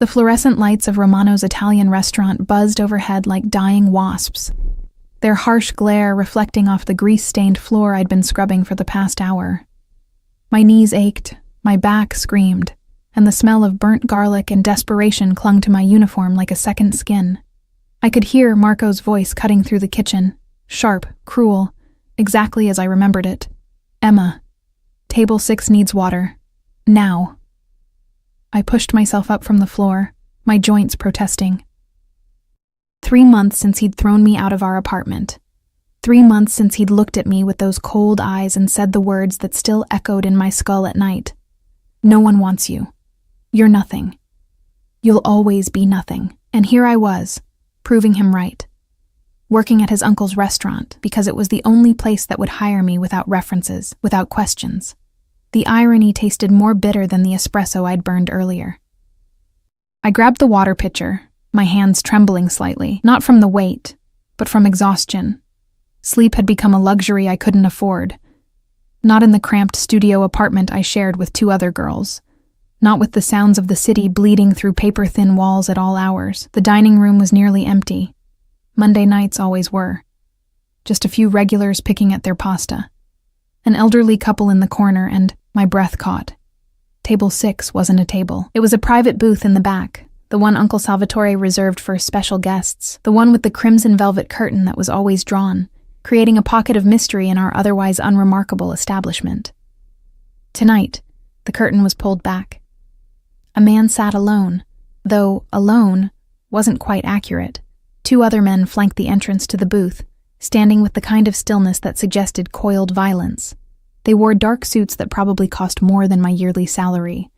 The fluorescent lights of Romano's Italian restaurant buzzed overhead like dying wasps, their harsh glare reflecting off the grease-stained floor I'd been scrubbing for the past hour. My knees ached, my back screamed, and the smell of burnt garlic and desperation clung to my uniform like a second skin. I could hear Marco's voice cutting through the kitchen, sharp, cruel, exactly as I remembered it. "Emma, table 6 needs water. Now." I pushed myself up from the floor, my joints protesting. 3 months since he'd thrown me out of our apartment. 3 months since he'd looked at me with those cold eyes and said the words that still echoed in my skull at night. "No one wants you. You're nothing. You'll always be nothing." And here I was, proving him right. Working at his uncle's restaurant because it was the only place that would hire me without references, without questions. The irony tasted more bitter than the espresso I'd burned earlier. I grabbed the water pitcher, my hands trembling slightly, not from the weight, but from exhaustion. Sleep had become a luxury I couldn't afford. Not in the cramped studio apartment I shared with 2 other girls. Not with the sounds of the city bleeding through paper-thin walls at all hours. The dining room was nearly empty. Monday nights always were. Just a few regulars picking at their pasta. An elderly couple in the corner, and my breath caught. Table 6 wasn't a table. It was a private booth in the back, the one Uncle Salvatore reserved for special guests, the one with the crimson velvet curtain that was always drawn, creating a pocket of mystery in our otherwise unremarkable establishment. Tonight, the curtain was pulled back. A man sat alone, though alone wasn't quite accurate. 2 other men flanked the entrance to the booth, standing with the kind of stillness that suggested coiled violence. They wore dark suits that probably cost more than my yearly salary,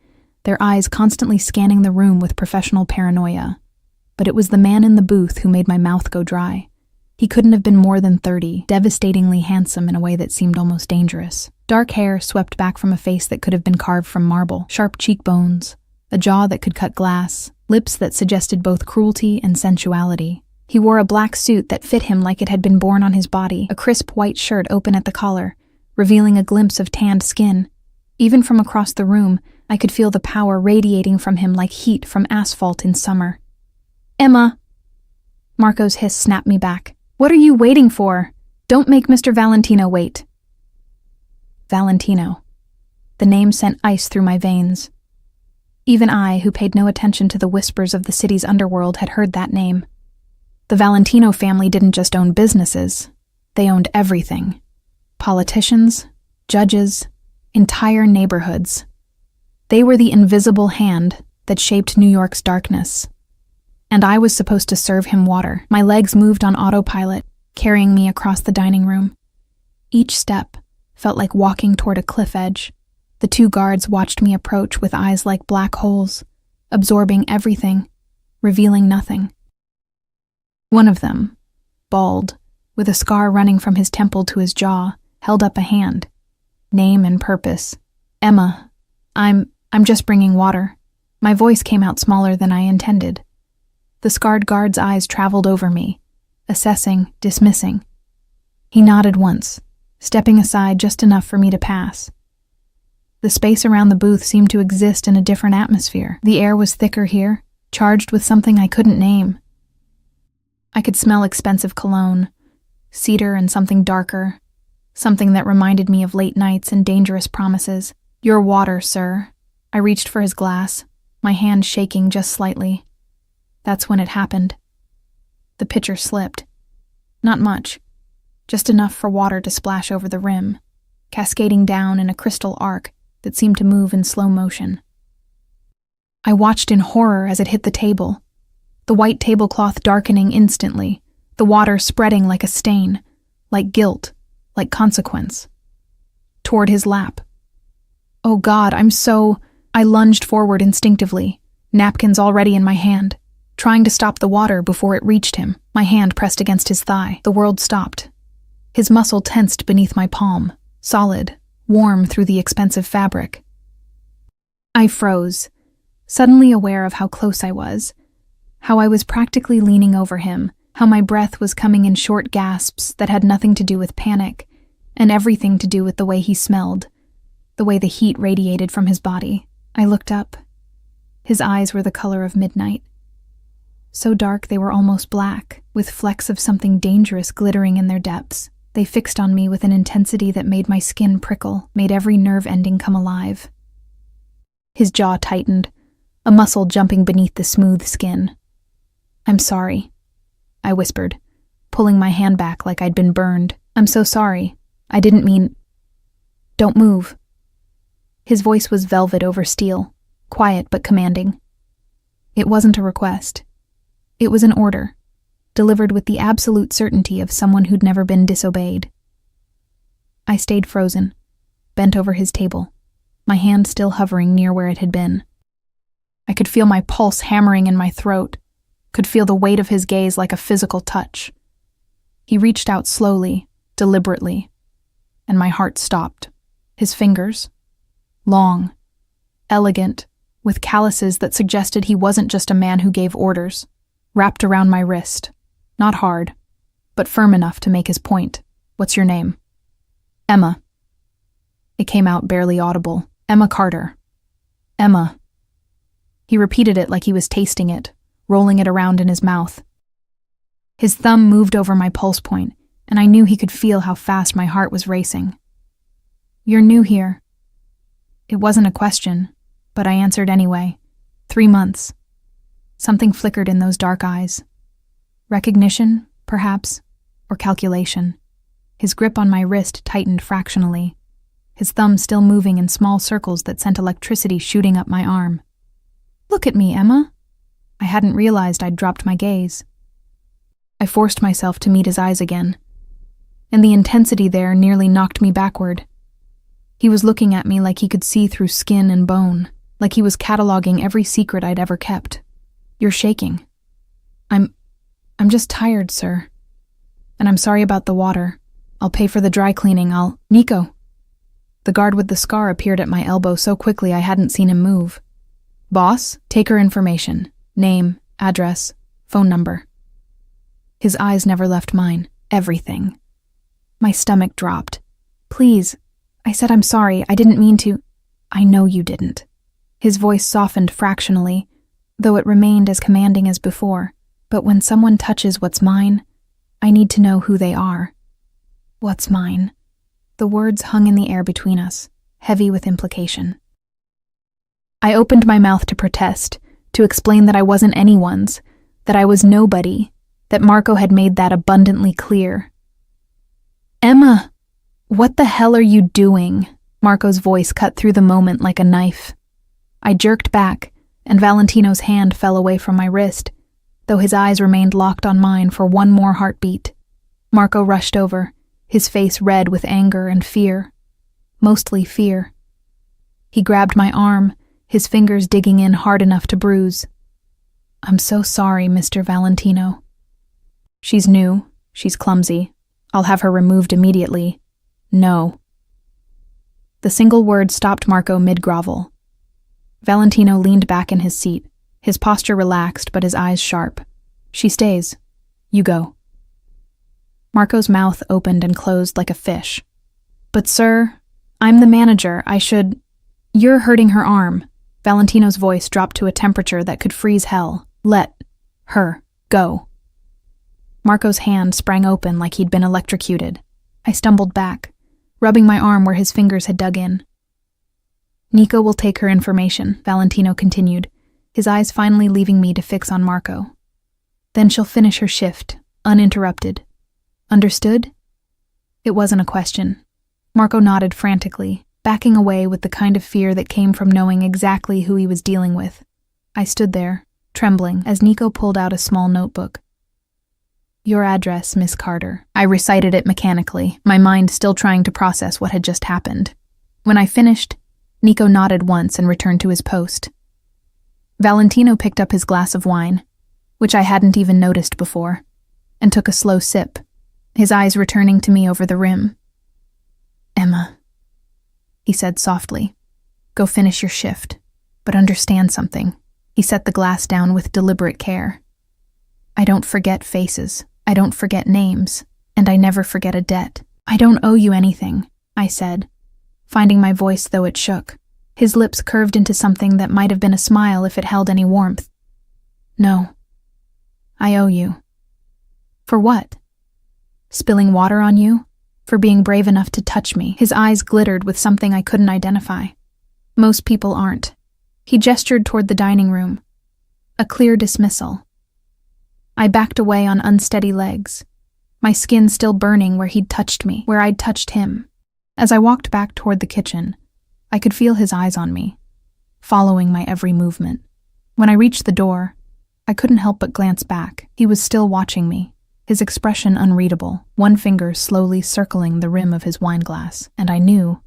their eyes constantly scanning the room with professional paranoia. But it was the man in the booth who made my mouth go dry. He couldn't have been more than 30, devastatingly handsome in a way that seemed almost dangerous. Dark hair swept back from a face that could have been carved from marble, sharp cheekbones, a jaw that could cut glass, lips that suggested both cruelty and sensuality. He wore a black suit that fit him like it had been born on his body, a crisp white shirt open at the collar, revealing a glimpse of tanned skin. Even from across the room, I could feel the power radiating from him like heat from asphalt in summer. "Emma!" Marco's hiss snapped me back. "What are you waiting for? Don't make Mr. Valentino wait." Valentino. The name sent ice through my veins. Even I, who paid no attention to the whispers of the city's underworld, had heard that name. The Valentino family didn't just own businesses. They owned everything. Politicians, judges, entire neighborhoods. They were the invisible hand that shaped New York's darkness. And I was supposed to serve him water. My legs moved on autopilot, carrying me across the dining room. Each step felt like walking toward a cliff edge. The 2 guards watched me approach with eyes like black holes, absorbing everything, revealing nothing. One of them, bald, with a scar running from his temple to his jaw, held up a hand. Name and purpose. "Emma, I'm just bringing water." My voice came out smaller than I intended. The scarred guard's eyes traveled over me, assessing, dismissing. He nodded once, stepping aside just enough for me to pass. The space around the booth seemed to exist in a different atmosphere. The air was thicker here, charged with something I couldn't name. I could smell expensive cologne, cedar and something darker, something that reminded me of late nights and dangerous promises. "Your water, sir." I reached for his glass, my hand shaking just slightly. That's when it happened. The pitcher slipped. Not much, just enough for water to splash over the rim, cascading down in a crystal arc that seemed to move in slow motion. I watched in horror as it hit the table, the white tablecloth darkening instantly, the water spreading like a stain, like guilt, like consequence. Toward his lap. "Oh God, I lunged forward instinctively, napkins already in my hand, trying to stop the water before it reached him. My hand pressed against his thigh. The world stopped. His muscle tensed beneath my palm, solid, warm through the expensive fabric. I froze, suddenly aware of how close I was, how I was practically leaning over him, how my breath was coming in short gasps that had nothing to do with panic, and everything to do with the way he smelled, the way the heat radiated from his body. I looked up. His eyes were the color of midnight. So dark they were almost black, with flecks of something dangerous glittering in their depths. They fixed on me with an intensity that made my skin prickle, made every nerve ending come alive. His jaw tightened, a muscle jumping beneath the smooth skin. "I'm sorry," I whispered, pulling my hand back like I'd been burned. "I'm so sorry. I didn't mean—" "Don't move." His voice was velvet over steel, quiet but commanding. It wasn't a request. It was an order, delivered with the absolute certainty of someone who'd never been disobeyed. I stayed frozen, bent over his table, my hand still hovering near where it had been. I could feel my pulse hammering in my throat, could feel the weight of his gaze like a physical touch. He reached out slowly, deliberately, and my heart stopped. His fingers, long, elegant, with calluses that suggested he wasn't just a man who gave orders, wrapped around my wrist, not hard, but firm enough to make his point. "What's your name?" "Emma." It came out barely audible. "Emma Carter." "Emma." He repeated it like he was tasting it, rolling it around in his mouth. His thumb moved over my pulse point, and I knew he could feel how fast my heart was racing. "You're new here." It wasn't a question, but I answered anyway. 3 months. Something flickered in those dark eyes. Recognition, perhaps, or calculation. His grip on my wrist tightened fractionally, his thumb still moving in small circles that sent electricity shooting up my arm. "Look at me, Emma." I hadn't realized I'd dropped my gaze. I forced myself to meet his eyes again, and the intensity there nearly knocked me backward. He was looking at me like he could see through skin and bone, like he was cataloging every secret I'd ever kept. "You're shaking." I'm just tired, sir. And I'm sorry about the water. I'll pay for the dry cleaning. Nico." The guard with the scar appeared at my elbow so quickly I hadn't seen him move. "Boss, take her information. Name, address, phone number." His eyes never left mine. Everything. My stomach dropped. "Please," I said, "I'm sorry. I didn't mean to." "I know you didn't." His voice softened fractionally, though it remained as commanding as before. "But when someone touches what's mine, I need to know who they are." "What's mine?" The words hung in the air between us, heavy with implication. I opened my mouth to protest, to explain that I wasn't anyone's, that I was nobody, that Marco had made that abundantly clear. "Emma, what the hell are you doing?" Marco's voice cut through the moment like a knife. I jerked back, and Valentino's hand fell away from my wrist, though his eyes remained locked on mine for one more heartbeat. Marco rushed over, his face red with anger and fear. Mostly fear. He grabbed my arm, his fingers digging in hard enough to bruise. "I'm so sorry, Mr. Valentino." "She's new. She's clumsy. I'll have her removed immediately." "No." The single word stopped Marco mid-grovel. Valentino leaned back in his seat, his posture relaxed but his eyes sharp. "She stays. You go." Marco's mouth opened and closed like a fish. "But sir, I'm the manager. I should—" "You're hurting her arm." Valentino's voice dropped to a temperature that could freeze hell. "Let her go." Marco's hand sprang open like he'd been electrocuted. I stumbled back, rubbing my arm where his fingers had dug in. "Nico will take her information," Valentino continued, his eyes finally leaving me to fix on Marco. "Then she'll finish her shift, uninterrupted. Understood?" It wasn't a question. Marco nodded frantically, backing away with the kind of fear that came from knowing exactly who he was dealing with. I stood there, trembling, as Nico pulled out a small notebook. "Your address, Miss Carter." I recited it mechanically, my mind still trying to process what had just happened. When I finished, Nico nodded once and returned to his post. Valentino picked up his glass of wine, which I hadn't even noticed before, and took a slow sip, his eyes returning to me over the rim. "Emma," he said softly, "go finish your shift, but understand something." He set the glass down with deliberate care. "I don't forget faces, I don't forget names, and I never forget a debt. I don't owe you anything," I said, finding my voice though it shook. His lips curved into something that might have been a smile if it held any warmth. No. I owe you. For what? Spilling water on you? For being brave enough to touch me? His eyes glittered with something I couldn't identify. Most people aren't. He gestured toward the dining room. A clear dismissal. I backed away on unsteady legs, my skin still burning where he'd touched me, where I'd touched him. As I walked back toward the kitchen, I could feel his eyes on me, following my every movement. When I reached the door, I couldn't help but glance back. He was still watching me, his expression unreadable, one finger slowly circling the rim of his wineglass, and I knew,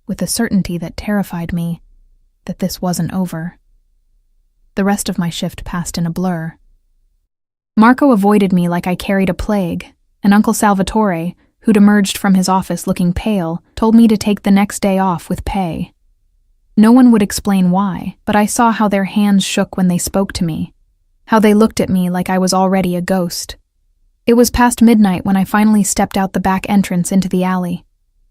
with a certainty that terrified me, that this wasn't over. The rest of my shift passed in a blur. Marco avoided me like I carried a plague, and Uncle Salvatore, who'd emerged from his office looking pale, told me to take the next day off with pay. No one would explain why, but I saw how their hands shook when they spoke to me, how they looked at me like I was already a ghost. It was past midnight when I finally stepped out the back entrance into the alley,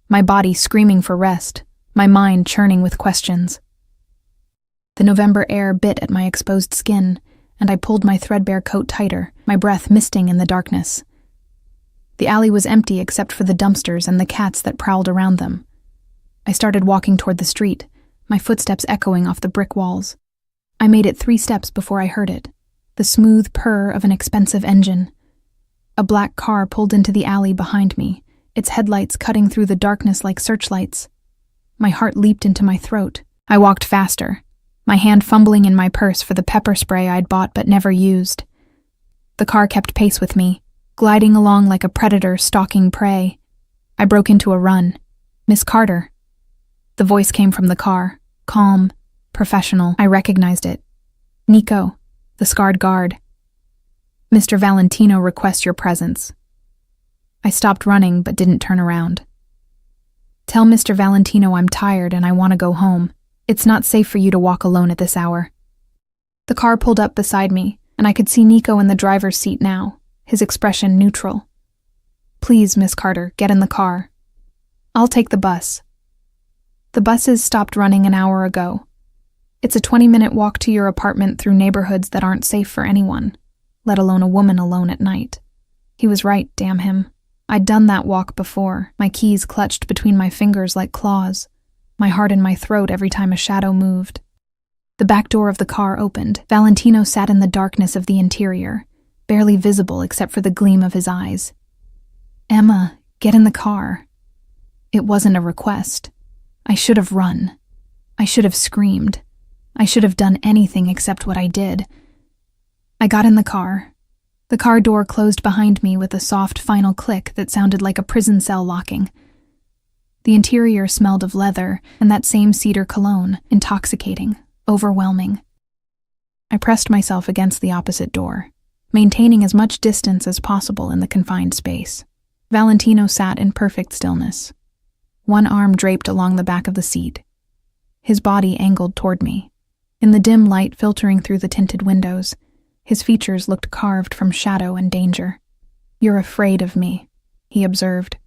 my body screaming for rest, my mind churning with questions. The November air bit at my exposed skin, and I pulled my threadbare coat tighter, my breath misting in the darkness. The alley was empty except for the dumpsters and the cats that prowled around them. I started walking toward the street, my footsteps echoing off the brick walls. I made it 3 steps before I heard it, the smooth purr of an expensive engine. A black car pulled into the alley behind me, its headlights cutting through the darkness like searchlights. My heart leaped into my throat. I walked faster, my hand fumbling in my purse for the pepper spray I'd bought but never used. The car kept pace with me, gliding along like a predator stalking prey. I broke into a run. "Miss Carter." The voice came from the car, calm, professional. I recognized it. Nico, the scarred guard. "Mr. Valentino requests your presence." I stopped running but didn't turn around. "Tell Mr. Valentino I'm tired and I want to go home. It's not safe for you to walk alone at this hour." The car pulled up beside me, and I could see Nico in the driver's seat now, his expression neutral. "Please, Miss Carter, get in the car. I'll take the bus." "The buses stopped running an hour ago. It's a 20-minute walk to your apartment through neighborhoods that aren't safe for anyone, let alone a woman alone at night." He was right, damn him. I'd done that walk before, my keys clutched between my fingers like claws, my heart in my throat every time a shadow moved. The back door of the car opened. Valentino sat in the darkness of the interior, barely visible except for the gleam of his eyes. "Emma, get in the car." It wasn't a request. I should have run. I should have screamed. I should have done anything except what I did. I got in the car. The car door closed behind me with a soft final click that sounded like a prison cell locking. The interior smelled of leather and that same cedar cologne, intoxicating, overwhelming. I pressed myself against the opposite door, maintaining as much distance as possible in the confined space. Valentino sat in perfect stillness, one arm draped along the back of the seat, his body angled toward me. In the dim light filtering through the tinted windows, his features looked carved from shadow and danger. "You're afraid of me," he observed,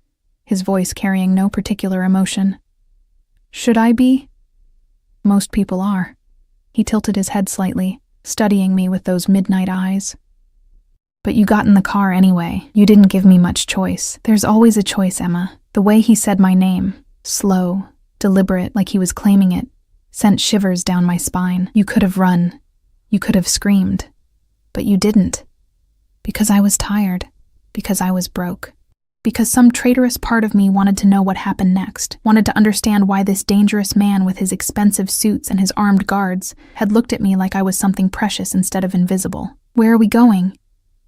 his voice carrying no particular emotion. "Should I be?" "Most people are." He tilted his head slightly, studying me with those midnight eyes. "But you got in the car anyway. You didn't give me much choice." "There's always a choice, Emma." The way he said my name, slow, deliberate, like he was claiming it, sent shivers down my spine. "You could have run. You could have screamed. But you didn't. Because I was tired. Because I was broke. Because some traitorous part of me wanted to know what happened next, wanted to understand why this dangerous man with his expensive suits and his armed guards had looked at me like I was something precious instead of invisible. "Where are we going?"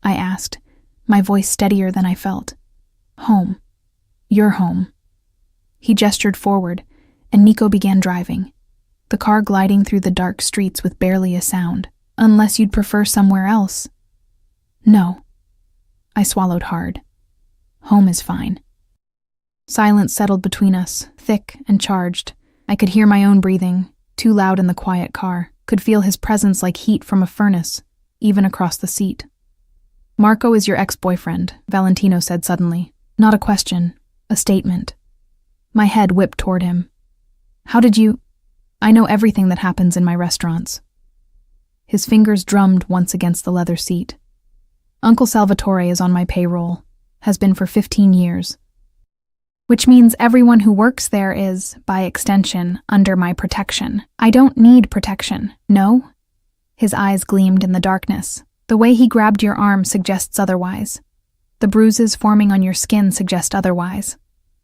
I asked, my voice steadier than I felt. "Home. Your home." He gestured forward, and Nico began driving, the car gliding through the dark streets with barely a sound. "Unless you'd prefer somewhere else." "No." I swallowed hard. "Home is fine." Silence settled between us, thick and charged. I could hear my own breathing, too loud in the quiet car, could feel his presence like heat from a furnace, even across the seat. "Marco is your ex-boyfriend," Valentino said suddenly. Not a question, a statement. My head whipped toward him. "How did you—" I know everything that happens in my restaurants. His fingers drummed once against the leather seat. Uncle Salvatore is on my payroll, has been for 15 years. Which means everyone who works there is, by extension, under my protection. I don't need protection, no? His eyes gleamed in the darkness. The way he grabbed your arm suggests otherwise. The bruises forming on your skin suggest otherwise.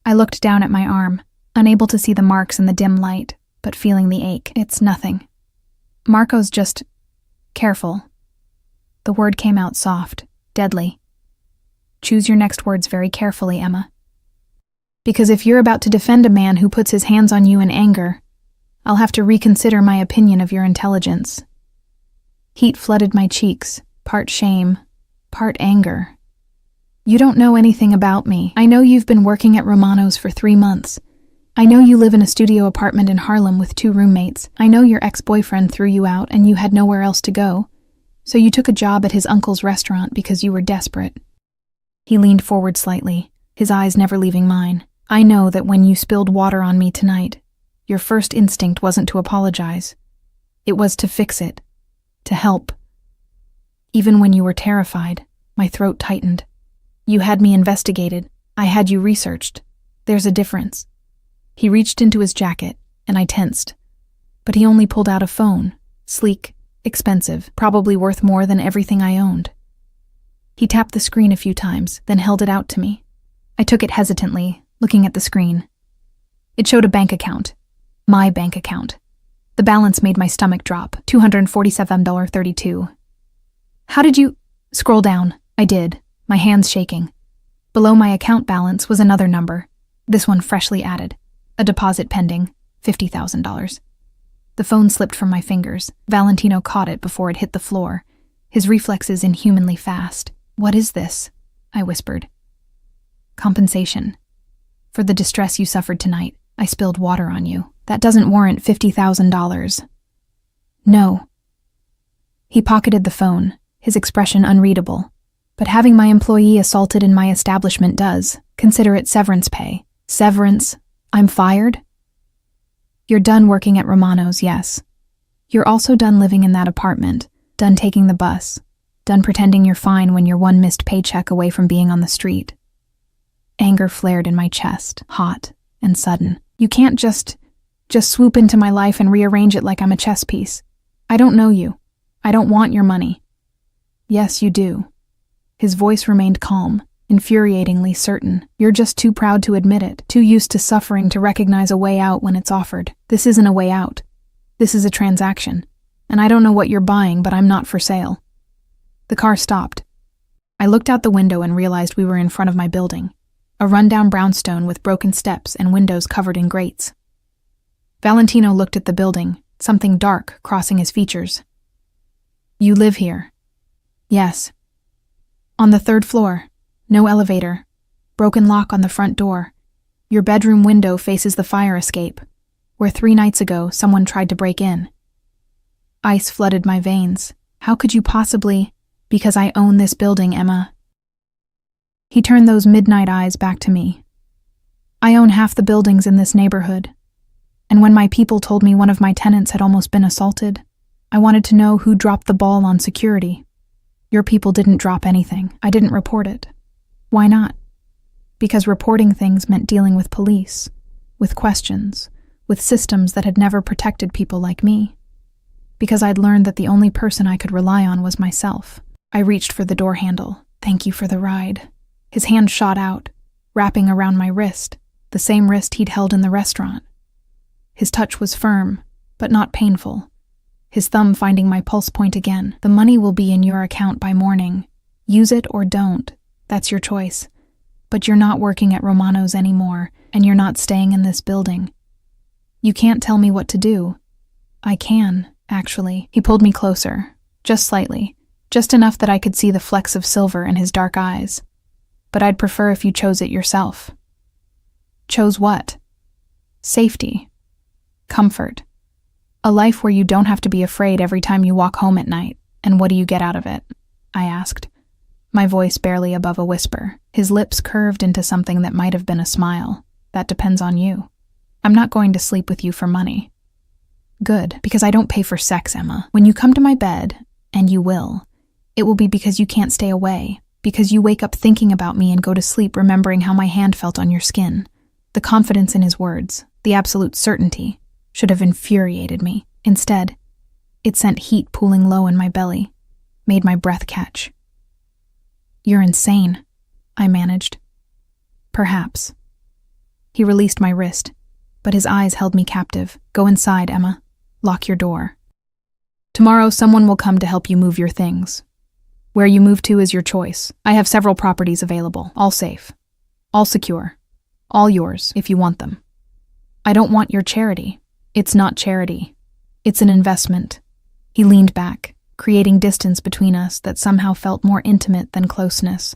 I looked down at my arm, unable to see the marks in the dim light, but feeling the ache. It's nothing. Marco's just... careful. The word came out soft, deadly. Choose your next words very carefully, Emma. Because if you're about to defend a man who puts his hands on you in anger, I'll have to reconsider my opinion of your intelligence. Heat flooded my cheeks, part shame, part anger. You don't know anything about me. I know you've been working at Romano's for 3 months. I know you live in a studio apartment in Harlem with 2 roommates. I know your ex-boyfriend threw you out and you had nowhere else to go, so you took a job at his uncle's restaurant because you were desperate. He leaned forward slightly, his eyes never leaving mine. I know that when you spilled water on me tonight, your first instinct wasn't to apologize. It was to fix it, to help. Even when you were terrified, my throat tightened. You had me investigated. I had you researched. There's a difference. He reached into his jacket, and I tensed. But he only pulled out a phone, sleek, expensive, probably worth more than everything I owned. He tapped the screen a few times, then held it out to me. I took it hesitantly, looking at the screen. It showed a bank account. My bank account. The balance made my stomach drop, $247.32. How did you... Scroll down. I did, my hands shaking. Below my account balance was another number, this one freshly added. A deposit pending, $50,000. The phone slipped from my fingers. Valentino caught it before it hit the floor, his reflexes inhumanly fast. What is this? I whispered. Compensation. For the distress you suffered tonight, I spilled water on you. That doesn't warrant $50,000. No. He pocketed the phone, his expression unreadable. But having my employee assaulted in my establishment does. Consider it severance pay. Severance? I'm fired? You're done working at Romano's, yes. You're also done living in that apartment, done taking the bus, done pretending you're fine when you're one missed paycheck away from being on the street. Anger flared in my chest, hot and sudden. You can't just swoop into my life and rearrange it like I'm a chess piece. I don't know you. I don't want your money. Yes, you do. His voice remained calm, infuriatingly certain. You're just too proud to admit it, too used to suffering to recognize a way out when it's offered. This isn't a way out. This is a transaction. And I don't know what you're buying, but I'm not for sale. The car stopped. I looked out the window and realized we were in front of my building, a rundown brownstone with broken steps and windows covered in grates. Valentino looked at the building, something dark crossing his features. You live here? Yes. On the 3rd floor. No elevator. Broken lock on the front door. Your bedroom window faces the fire escape, where 3 nights ago someone tried to break in. Ice flooded my veins. How could you possibly... Because I own this building, Emma. He turned those midnight eyes back to me. I own half the buildings in this neighborhood. And when my people told me one of my tenants had almost been assaulted, I wanted to know who dropped the ball on security. Your people didn't drop anything. I didn't report it. Why not? Because reporting things meant dealing with police, with questions, with systems that had never protected people like me. Because I'd learned that the only person I could rely on was myself. I reached for the door handle. Thank you for the ride. His hand shot out, wrapping around my wrist, the same wrist he'd held in the restaurant. His touch was firm, but not painful. His thumb finding my pulse point again. The money will be in your account by morning. Use it or don't. That's your choice. But you're not working at Romano's anymore, and you're not staying in this building. You can't tell me what to do. I can, actually. He pulled me closer, just slightly, just enough that I could see the flecks of silver in his dark eyes. But I'd prefer if you chose it yourself. Chose what? Safety. Comfort. A life where you don't have to be afraid every time you walk home at night. And what do you get out of it? I asked, my voice barely above a whisper. His lips curved into something that might have been a smile. That depends on you. I'm not going to sleep with you for money. Good, because I don't pay for sex, Emma. When you come to my bed, and you will, it will be because you can't stay away, because you wake up thinking about me and go to sleep remembering how my hand felt on your skin. The confidence in his words, the absolute certainty, should have infuriated me. Instead, it sent heat pooling low in my belly, made my breath catch. You're insane, I managed. Perhaps. He released my wrist, but his eyes held me captive. Go inside, Emma. Lock your door. Tomorrow someone will come to help you move your things. Where you move to is your choice. I have several properties available, all safe, all secure, all yours if you want them. I don't want your charity. It's not charity. It's an investment. He leaned back, creating distance between us that somehow felt more intimate than closeness.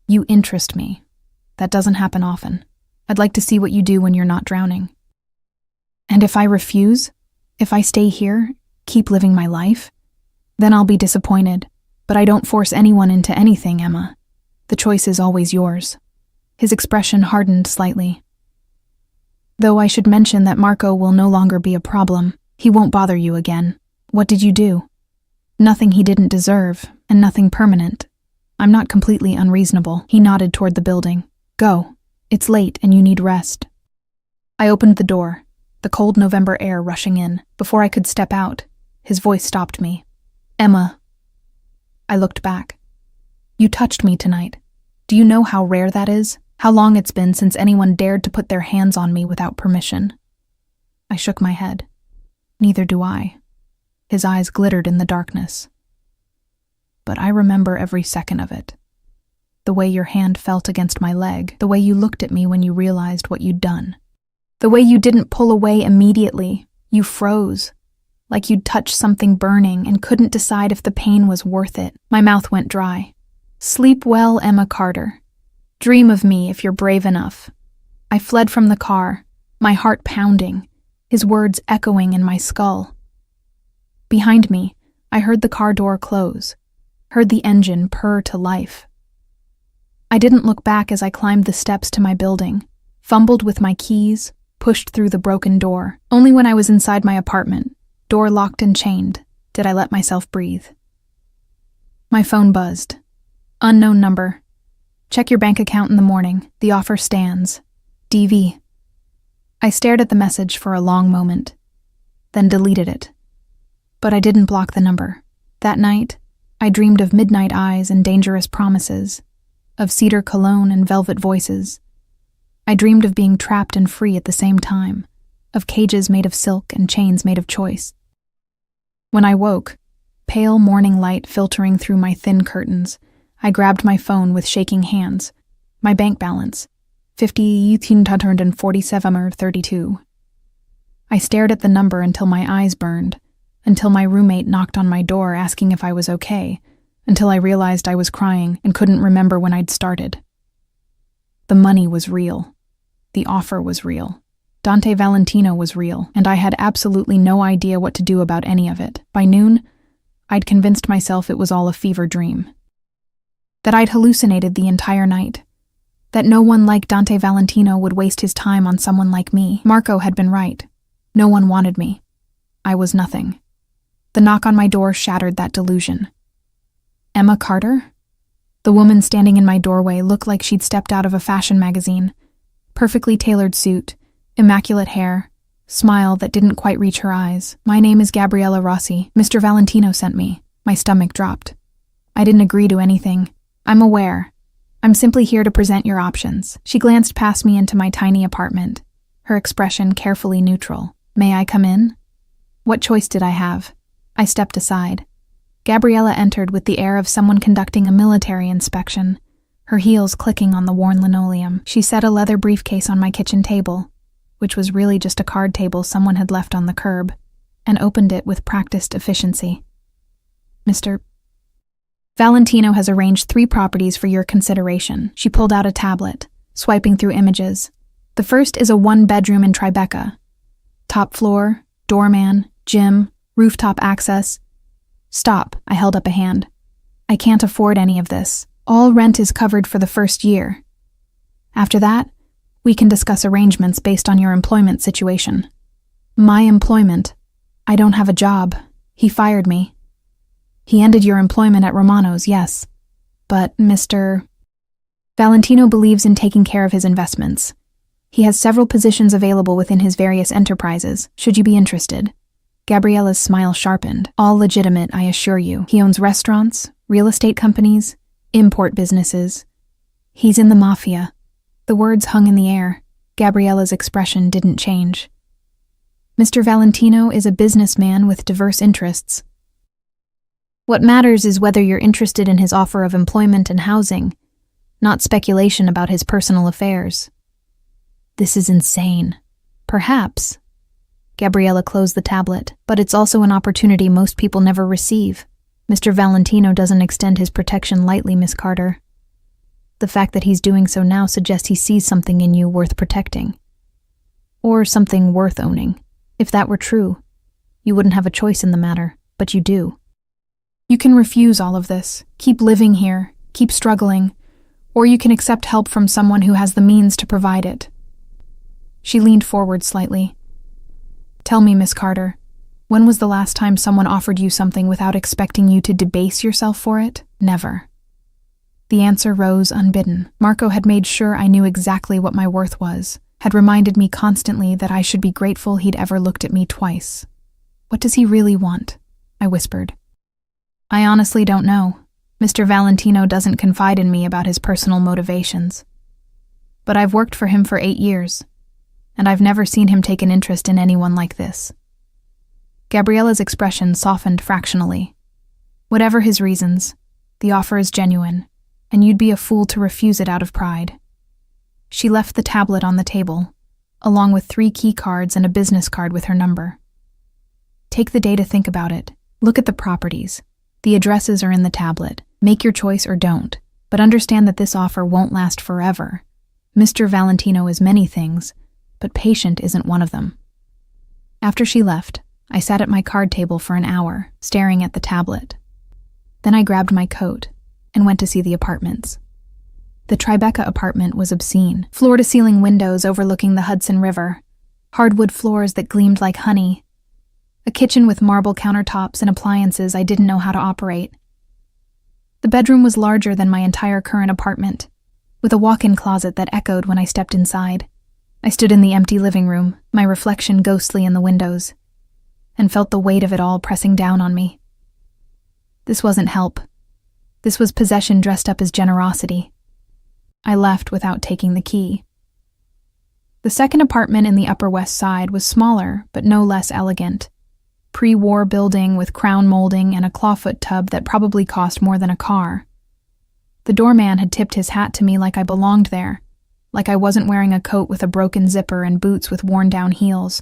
You interest me. That doesn't happen often. I'd like to see what you do when you're not drowning. And if I refuse, if I stay here, keep living my life, then I'll be disappointed. But I don't force anyone into anything, Emma. The choice is always yours. His expression hardened slightly. Though I should mention that Marco will no longer be a problem. He won't bother you again. What did you do? Nothing he didn't deserve, and nothing permanent. I'm not completely unreasonable. He nodded toward the building. Go. It's late and you need rest. I opened the door, the cold November air rushing in. Before I could step out, his voice stopped me. Emma. I looked back. You touched me tonight. Do you know how rare that is? How long it's been since anyone dared to put their hands on me without permission? I shook my head. Neither do I. His eyes glittered in the darkness. But I remember every second of it. The way your hand felt against my leg, the way you looked at me when you realized what you'd done. The way you didn't pull away immediately. You froze, like you'd touched something burning and couldn't decide if the pain was worth it. My mouth went dry. Sleep well, Emma Carter. Dream of me if you're brave enough. I fled from the car, my heart pounding, his words echoing in my skull. Behind me, I heard the car door close, heard the engine purr to life. I didn't look back as I climbed the steps to my building, fumbled with my keys, pushed through the broken door. Only when I was inside my apartment, door locked and chained, did I let myself breathe. My phone buzzed. Unknown number. Check your bank account in the morning. The offer stands. DV. I stared at the message for a long moment, then deleted it. But I didn't block the number. That night, I dreamed of midnight eyes and dangerous promises, of cedar cologne and velvet voices. I dreamed of being trapped and free at the same time, of cages made of silk and chains made of choice. When I woke, pale morning light filtering through my thin curtains, I grabbed my phone with shaking hands. My bank balance, 50,147.32. I stared at the number until my eyes burned, until my roommate knocked on my door asking if I was okay, until I realized I was crying and couldn't remember when I'd started. The money was real. The offer was real. Dante Valentino was real, and I had absolutely no idea what to do about any of it. By noon, I'd convinced myself it was all a fever dream. That I'd hallucinated the entire night. That no one like Dante Valentino would waste his time on someone like me. Marco had been right. No one wanted me. I was nothing. The knock on my door shattered that delusion. Emma Carter? The woman standing in my doorway looked like she'd stepped out of a fashion magazine. Perfectly tailored suit, immaculate hair, smile that didn't quite reach her eyes. My name is Gabriella Rossi. Mr. Valentino sent me. My stomach dropped. I didn't agree to anything. I'm aware. I'm simply here to present your options. She glanced past me into my tiny apartment, her expression carefully neutral. May I come in? What choice did I have? I stepped aside. Gabriella entered with the air of someone conducting a military inspection, her heels clicking on the worn linoleum. She set a leather briefcase on my kitchen table, which was really just a card table someone had left on the curb, and opened it with practiced efficiency. Mr. Valentino has arranged 3 properties for your consideration. She pulled out a tablet, swiping through images. The first is a 1-bedroom in Tribeca. Top floor, doorman, gym, rooftop access. Stop, I held up a hand. I can't afford any of this. All rent is covered for the first year. After that, we can discuss arrangements based on your employment situation. My employment. I don't have a job. He fired me. He ended your employment at Romano's, yes. But Mr. Valentino believes in taking care of his investments. He has several positions available within his various enterprises, should you be interested. Gabriella's smile sharpened. All legitimate, I assure you. He owns restaurants, real estate companies, import businesses. He's in the Mafia. The words hung in the air. Gabriella's expression didn't change. Mr. Valentino is a businessman with diverse interests. What matters is whether you're interested in his offer of employment and housing, not speculation about his personal affairs. This is insane. Perhaps. Gabriella closed the tablet, but it's also an opportunity most people never receive. Mr. Valentino doesn't extend his protection lightly, Miss Carter. The fact that he's doing so now suggests he sees something in you worth protecting. Or something worth owning. If that were true, you wouldn't have a choice in the matter, but you do. You can refuse all of this, keep living here, keep struggling, or you can accept help from someone who has the means to provide it. She leaned forward slightly. Tell me, Miss Carter, when was the last time someone offered you something without expecting you to debase yourself for it? Never. The answer rose unbidden. Marco had made sure I knew exactly what my worth was, had reminded me constantly that I should be grateful he'd ever looked at me twice. What does he really want? I whispered. I honestly don't know. Mr. Valentino doesn't confide in me about his personal motivations. But I've worked for him for 8 years, and I've never seen him take an interest in anyone like this. Gabriella's expression softened fractionally. Whatever his reasons, the offer is genuine, and you'd be a fool to refuse it out of pride. She left the tablet on the table, along with 3 key cards and a business card with her number. Take the day to think about it. Look at the properties. The addresses are in the tablet. Make your choice or don't, but understand that this offer won't last forever. Mr. Valentino is many things, but patient isn't one of them. After she left, I sat at my card table for an hour, staring at the tablet. Then I grabbed my coat and went to see the apartments. The Tribeca apartment was obscene. Floor-to-ceiling windows overlooking the Hudson River, hardwood floors that gleamed like honey, a kitchen with marble countertops and appliances I didn't know how to operate. The bedroom was larger than my entire current apartment, with a walk-in closet that echoed when I stepped inside. I stood in the empty living room, my reflection ghostly in the windows, and felt the weight of it all pressing down on me. This wasn't help. This was possession dressed up as generosity. I left without taking the key. The second apartment in the Upper West Side was smaller, but no less elegant. Pre-war building with crown molding and a clawfoot tub that probably cost more than a car. The doorman had tipped his hat to me like I belonged there, like I wasn't wearing a coat with a broken zipper and boots with worn-down heels.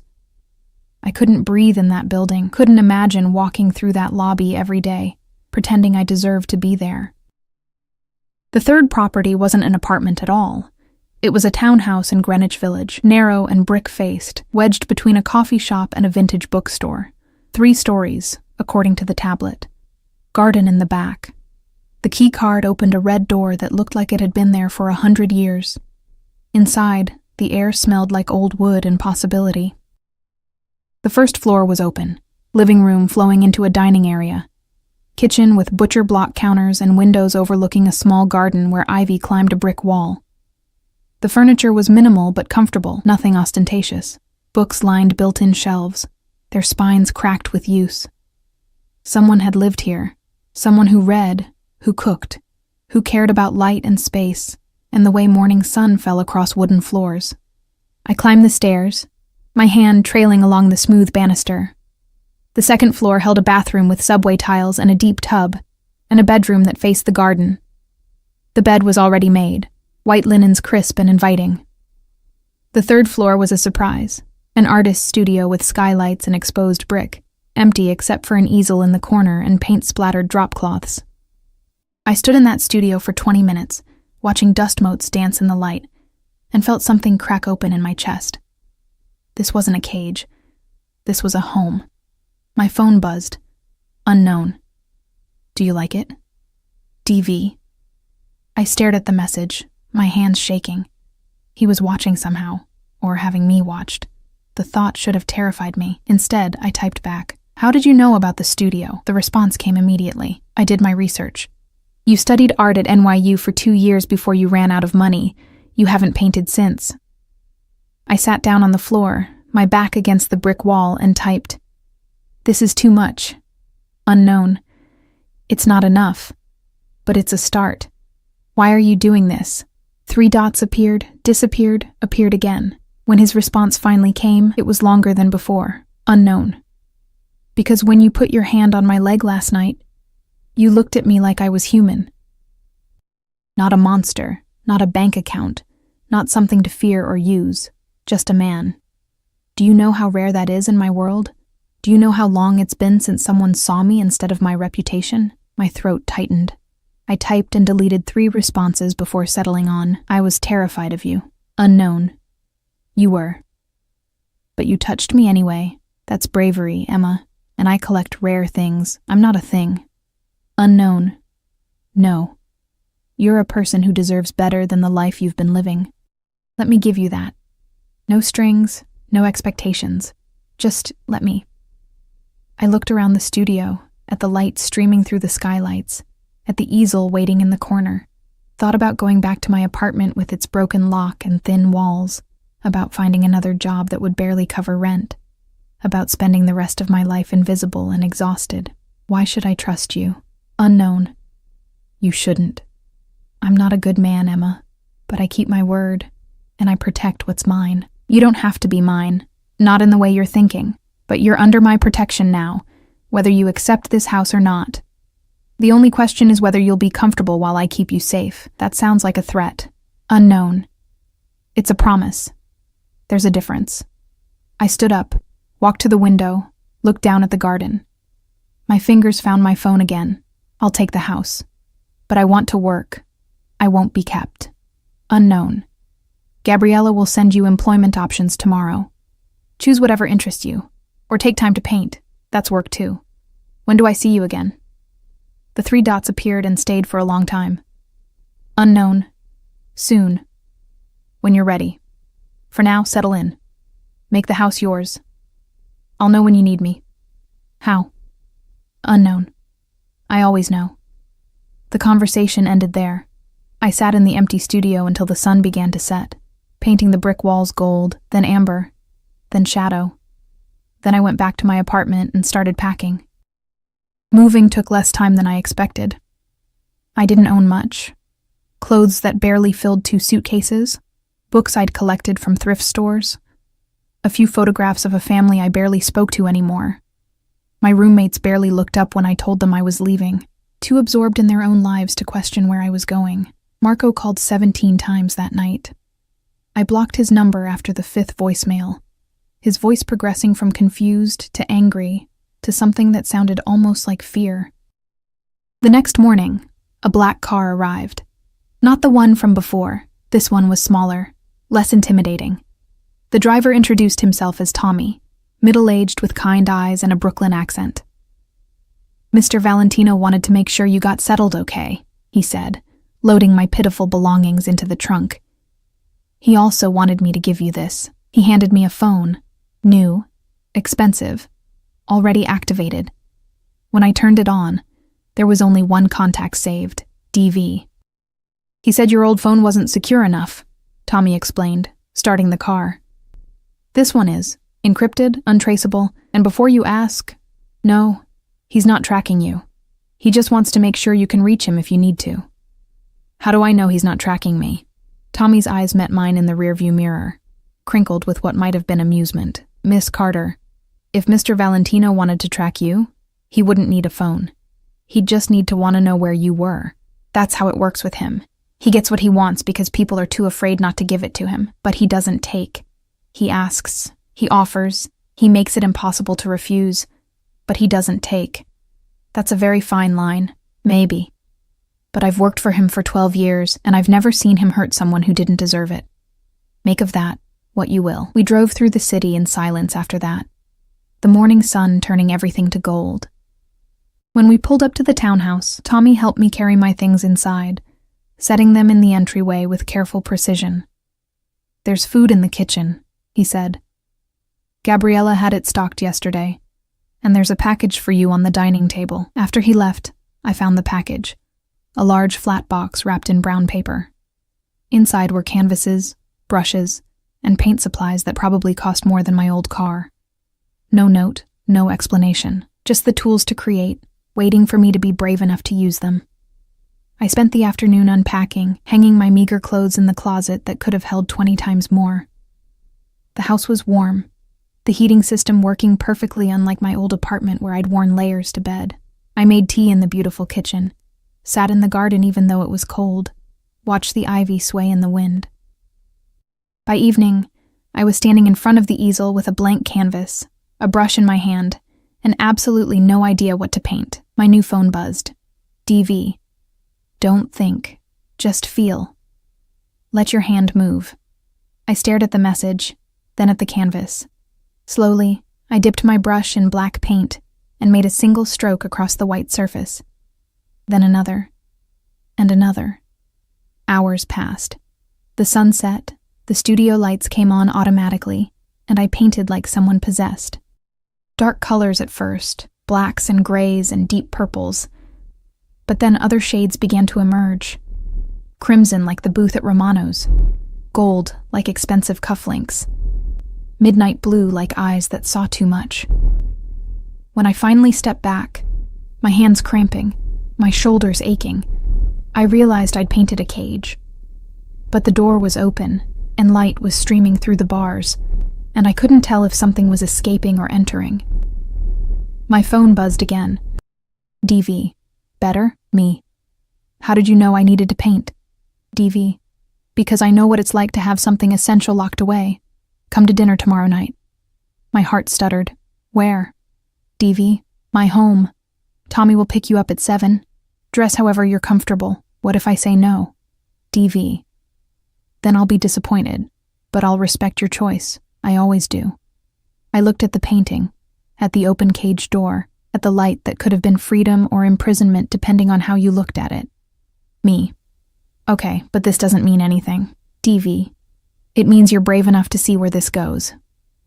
I couldn't breathe in that building, couldn't imagine walking through that lobby every day, pretending I deserved to be there. The third property wasn't an apartment at all. It was a townhouse in Greenwich Village, narrow and brick-faced, wedged between a coffee shop and a vintage bookstore. 3 stories, according to the tablet. Garden in the back. The key card opened a red door that looked like it had been there for 100 years. Inside, the air smelled like old wood and possibility. The first floor was open, living room flowing into a dining area. Kitchen with butcher block counters and windows overlooking a small garden where ivy climbed a brick wall. The furniture was minimal but comfortable, nothing ostentatious. Books lined built-in shelves, their spines cracked with use. Someone had lived here, someone who read, who cooked, who cared about light and space, and the way morning sun fell across wooden floors. I climbed the stairs, my hand trailing along the smooth banister. The second floor held a bathroom with subway tiles and a deep tub, and a bedroom that faced the garden. The bed was already made, white linens crisp and inviting. The third floor was a surprise, an artist's studio with skylights and exposed brick, empty except for an easel in the corner and paint-splattered drop cloths. I stood in that studio for 20 minutes, watching dust motes dance in the light, and felt something crack open in my chest. This wasn't a cage. This was a home. My phone buzzed. Unknown. Do you like it? DV. I stared at the message, my hands shaking. He was watching somehow, or having me watched. The The thought should have terrified me. Instead, I typed back, "How did you know about the studio?" The response came immediately. "I did my research. You studied art at NYU for 2 years before you ran out of money. You haven't painted since." I sat down on the floor, my back against the brick wall, and typed, "This is too much. Unknown. It's not enough. But it's a start. Why are you doing this?" 3 dots appeared, disappeared, appeared again. When his response finally came, it was longer than before. "Unknown. Because when you put your hand on my leg last night, you looked at me like I was human. Not a monster, not a bank account, not something to fear or use, just a man. Do you know how rare that is in my world? Do you know how long it's been since someone saw me instead of my reputation?" My throat tightened. I typed and deleted 3 responses before settling on, "I was terrified of you. Unknown. You were. But you touched me anyway. That's bravery, Emma. And I collect rare things. I'm not a thing. Unknown. No. You're a person who deserves better than the life you've been living. Let me give you that. No strings, no expectations. Just let me." I looked around the studio, at the light streaming through the skylights, at the easel waiting in the corner, thought about going back to my apartment with its broken lock and thin walls, about finding another job that would barely cover rent, about spending the rest of my life invisible and exhausted. Why should I trust you? Unknown. You shouldn't. I'm not a good man, Emma, but I keep my word, and I protect what's mine. You don't have to be mine, not in the way you're thinking, but you're under my protection now, whether you accept this house or not. The only question is whether you'll be comfortable while I keep you safe. That sounds like a threat. Unknown. It's a promise. There's a difference. I stood up, walked to the window, looked down at the garden. My fingers found my phone again. I'll take the house. But I want to work. I won't be kept. Unknown. Gabriella will send you employment options tomorrow. Choose whatever interests you. Or take time to paint. That's work too. When do I see you again? The 3 dots appeared and stayed for a long time. Unknown. Soon. When you're ready. For now, settle in. Make the house yours. I'll know when you need me. How? Unknown. I always know. The conversation ended there. I sat in the empty studio until the sun began to set, painting the brick walls gold, then amber, then shadow. Then I went back to my apartment and started packing. Moving took less time than I expected. I didn't own much. Clothes that barely filled 2 suitcases, books I'd collected from thrift stores, a few photographs of a family I barely spoke to anymore. My roommates barely looked up when I told them I was leaving, too absorbed in their own lives to question where I was going. Marco called 17 times that night. I blocked his number after the 5th voicemail, his voice progressing from confused to angry to something that sounded almost like fear. The next morning, a black car arrived. Not the one from before. This one was smaller, less intimidating. The driver introduced himself as Tommy, middle-aged with kind eyes and a Brooklyn accent. "Mr. Valentino wanted to make sure you got settled okay," he said, loading my pitiful belongings into the trunk. "He also wanted me to give you this." He handed me a phone, new, expensive, already activated. When I turned it on, there was only one contact saved, DV. "He said your old phone wasn't secure enough," Tommy explained, starting the car. "This one is, encrypted, untraceable, and before you ask, no, he's not tracking you. He just wants to make sure you can reach him if you need to." "How do I know he's not tracking me?" Tommy's eyes met mine in the rearview mirror, crinkled with what might have been amusement. "Miss Carter, if Mr. Valentino wanted to track you, he wouldn't need a phone. He'd just need to want to know where you were. That's how it works with him. He gets what he wants because people are too afraid not to give it to him, but he doesn't take. He asks, he offers, he makes it impossible to refuse, but he doesn't take. That's a very fine line, maybe. But I've worked for him for 12 years, and I've never seen him hurt someone who didn't deserve it. Make of that what you will." We drove through the city in silence after that, the morning sun turning everything to gold. When we pulled up to the townhouse, Tommy helped me carry my things inside, setting them in the entryway with careful precision. "There's food in the kitchen," he said. Gabriella had it stocked yesterday, and there's a package for you on the dining table. After he left, I found the package, a large flat box wrapped in brown paper. Inside were canvases, brushes, and paint supplies that probably cost more than my old car. No note, no explanation, just the tools to create, waiting for me to be brave enough to use them. I spent the afternoon unpacking, hanging my meager clothes in the closet that could have held 20 times more. The house was warm, the heating system working perfectly, unlike my old apartment where I'd worn layers to bed. I made tea in the beautiful kitchen, sat in the garden even though it was cold, watched the ivy sway in the wind. By evening, I was standing in front of the easel with a blank canvas, a brush in my hand, and absolutely no idea what to paint. My new phone buzzed. DV. Don't think. Just feel. Let your hand move. I stared at the message, then at the canvas. Slowly, I dipped my brush in black paint and made a single stroke across the white surface. Then another, and another. Hours passed. The sun set, the studio lights came on automatically, and I painted like someone possessed. Dark colors at first, blacks and grays and deep purples. But then other shades began to emerge. Crimson like the booth at Romano's. Gold like expensive cufflinks. Midnight blue like eyes that saw too much. When I finally stepped back, my hands cramping, my shoulders aching, I realized I'd painted a cage. But the door was open, and light was streaming through the bars, and I couldn't tell if something was escaping or entering. My phone buzzed again. DV. Better? Me. How did you know I needed to paint? DV. Because I know what it's like to have something essential locked away. Come to dinner tomorrow night. My heart stuttered. Where? DV. My home. Tommy will pick you up at 7. Dress however you're comfortable. What if I say no? DV. Then I'll be disappointed, but I'll respect your choice. I always do. I looked at the painting, at the open cage door, at the light that could have been freedom or imprisonment depending on how you looked at it. Me. Okay, but this doesn't mean anything. DV. It means you're brave enough to see where this goes.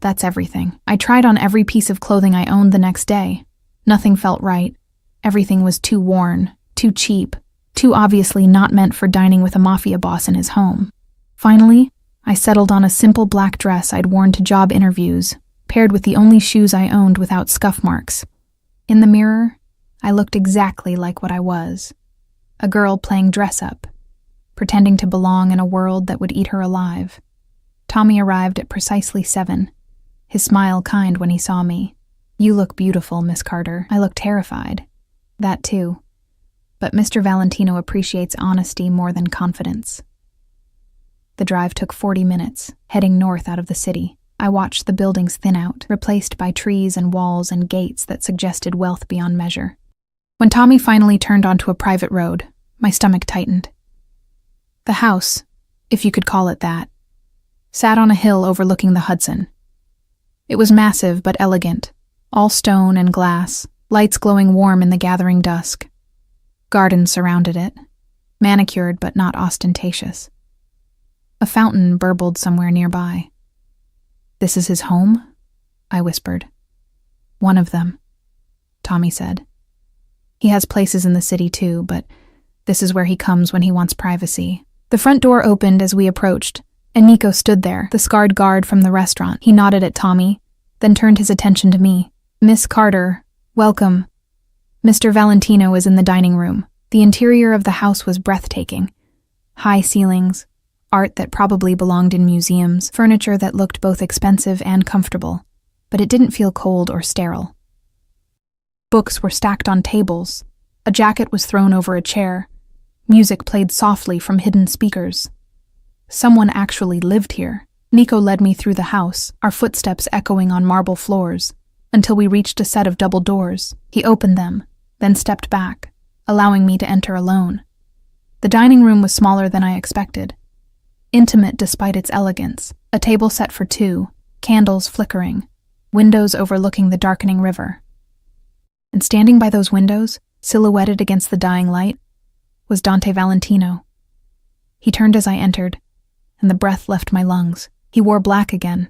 That's everything. I tried on every piece of clothing I owned the next day. Nothing felt right. Everything was too worn, too cheap, too obviously not meant for dining with a mafia boss in his home. Finally, I settled on a simple black dress I'd worn to job interviews, paired with the only shoes I owned without scuff marks. In the mirror, I looked exactly like what I was. A girl playing dress-up, pretending to belong in a world that would eat her alive. Tommy arrived at precisely 7, his smile kind when he saw me. You look beautiful, Miss Carter. I looked terrified. That too. But Mr. Valentino appreciates honesty more than confidence. The drive took 40 minutes, heading north out of the city. I watched the buildings thin out, replaced by trees and walls and gates that suggested wealth beyond measure. When Tommy finally turned onto a private road, my stomach tightened. The house, if you could call it that, sat on a hill overlooking the Hudson. It was massive but elegant, all stone and glass, lights glowing warm in the gathering dusk. Gardens surrounded it, manicured but not ostentatious. A fountain burbled somewhere nearby. This is his home? I whispered. One of them, Tommy said. He has places in the city too, but this is where he comes when he wants privacy. The front door opened as we approached, and Nico stood there, the scarred guard from the restaurant. He nodded at Tommy, then turned his attention to me. Miss Carter, welcome. Mr. Valentino is in the dining room. The interior of the house was breathtaking. High ceilings, art that probably belonged in museums, furniture that looked both expensive and comfortable, but it didn't feel cold or sterile. Books were stacked on tables. A jacket was thrown over a chair. Music played softly from hidden speakers. Someone actually lived here. Nico led me through the house, our footsteps echoing on marble floors, until we reached a set of double doors. He opened them, then stepped back, allowing me to enter alone. The dining room was smaller than I expected. Intimate despite its elegance, a table set for 2, candles flickering, windows overlooking the darkening river. And standing by those windows, silhouetted against the dying light, was Dante Valentino. He turned as I entered, and the breath left my lungs. He wore black again,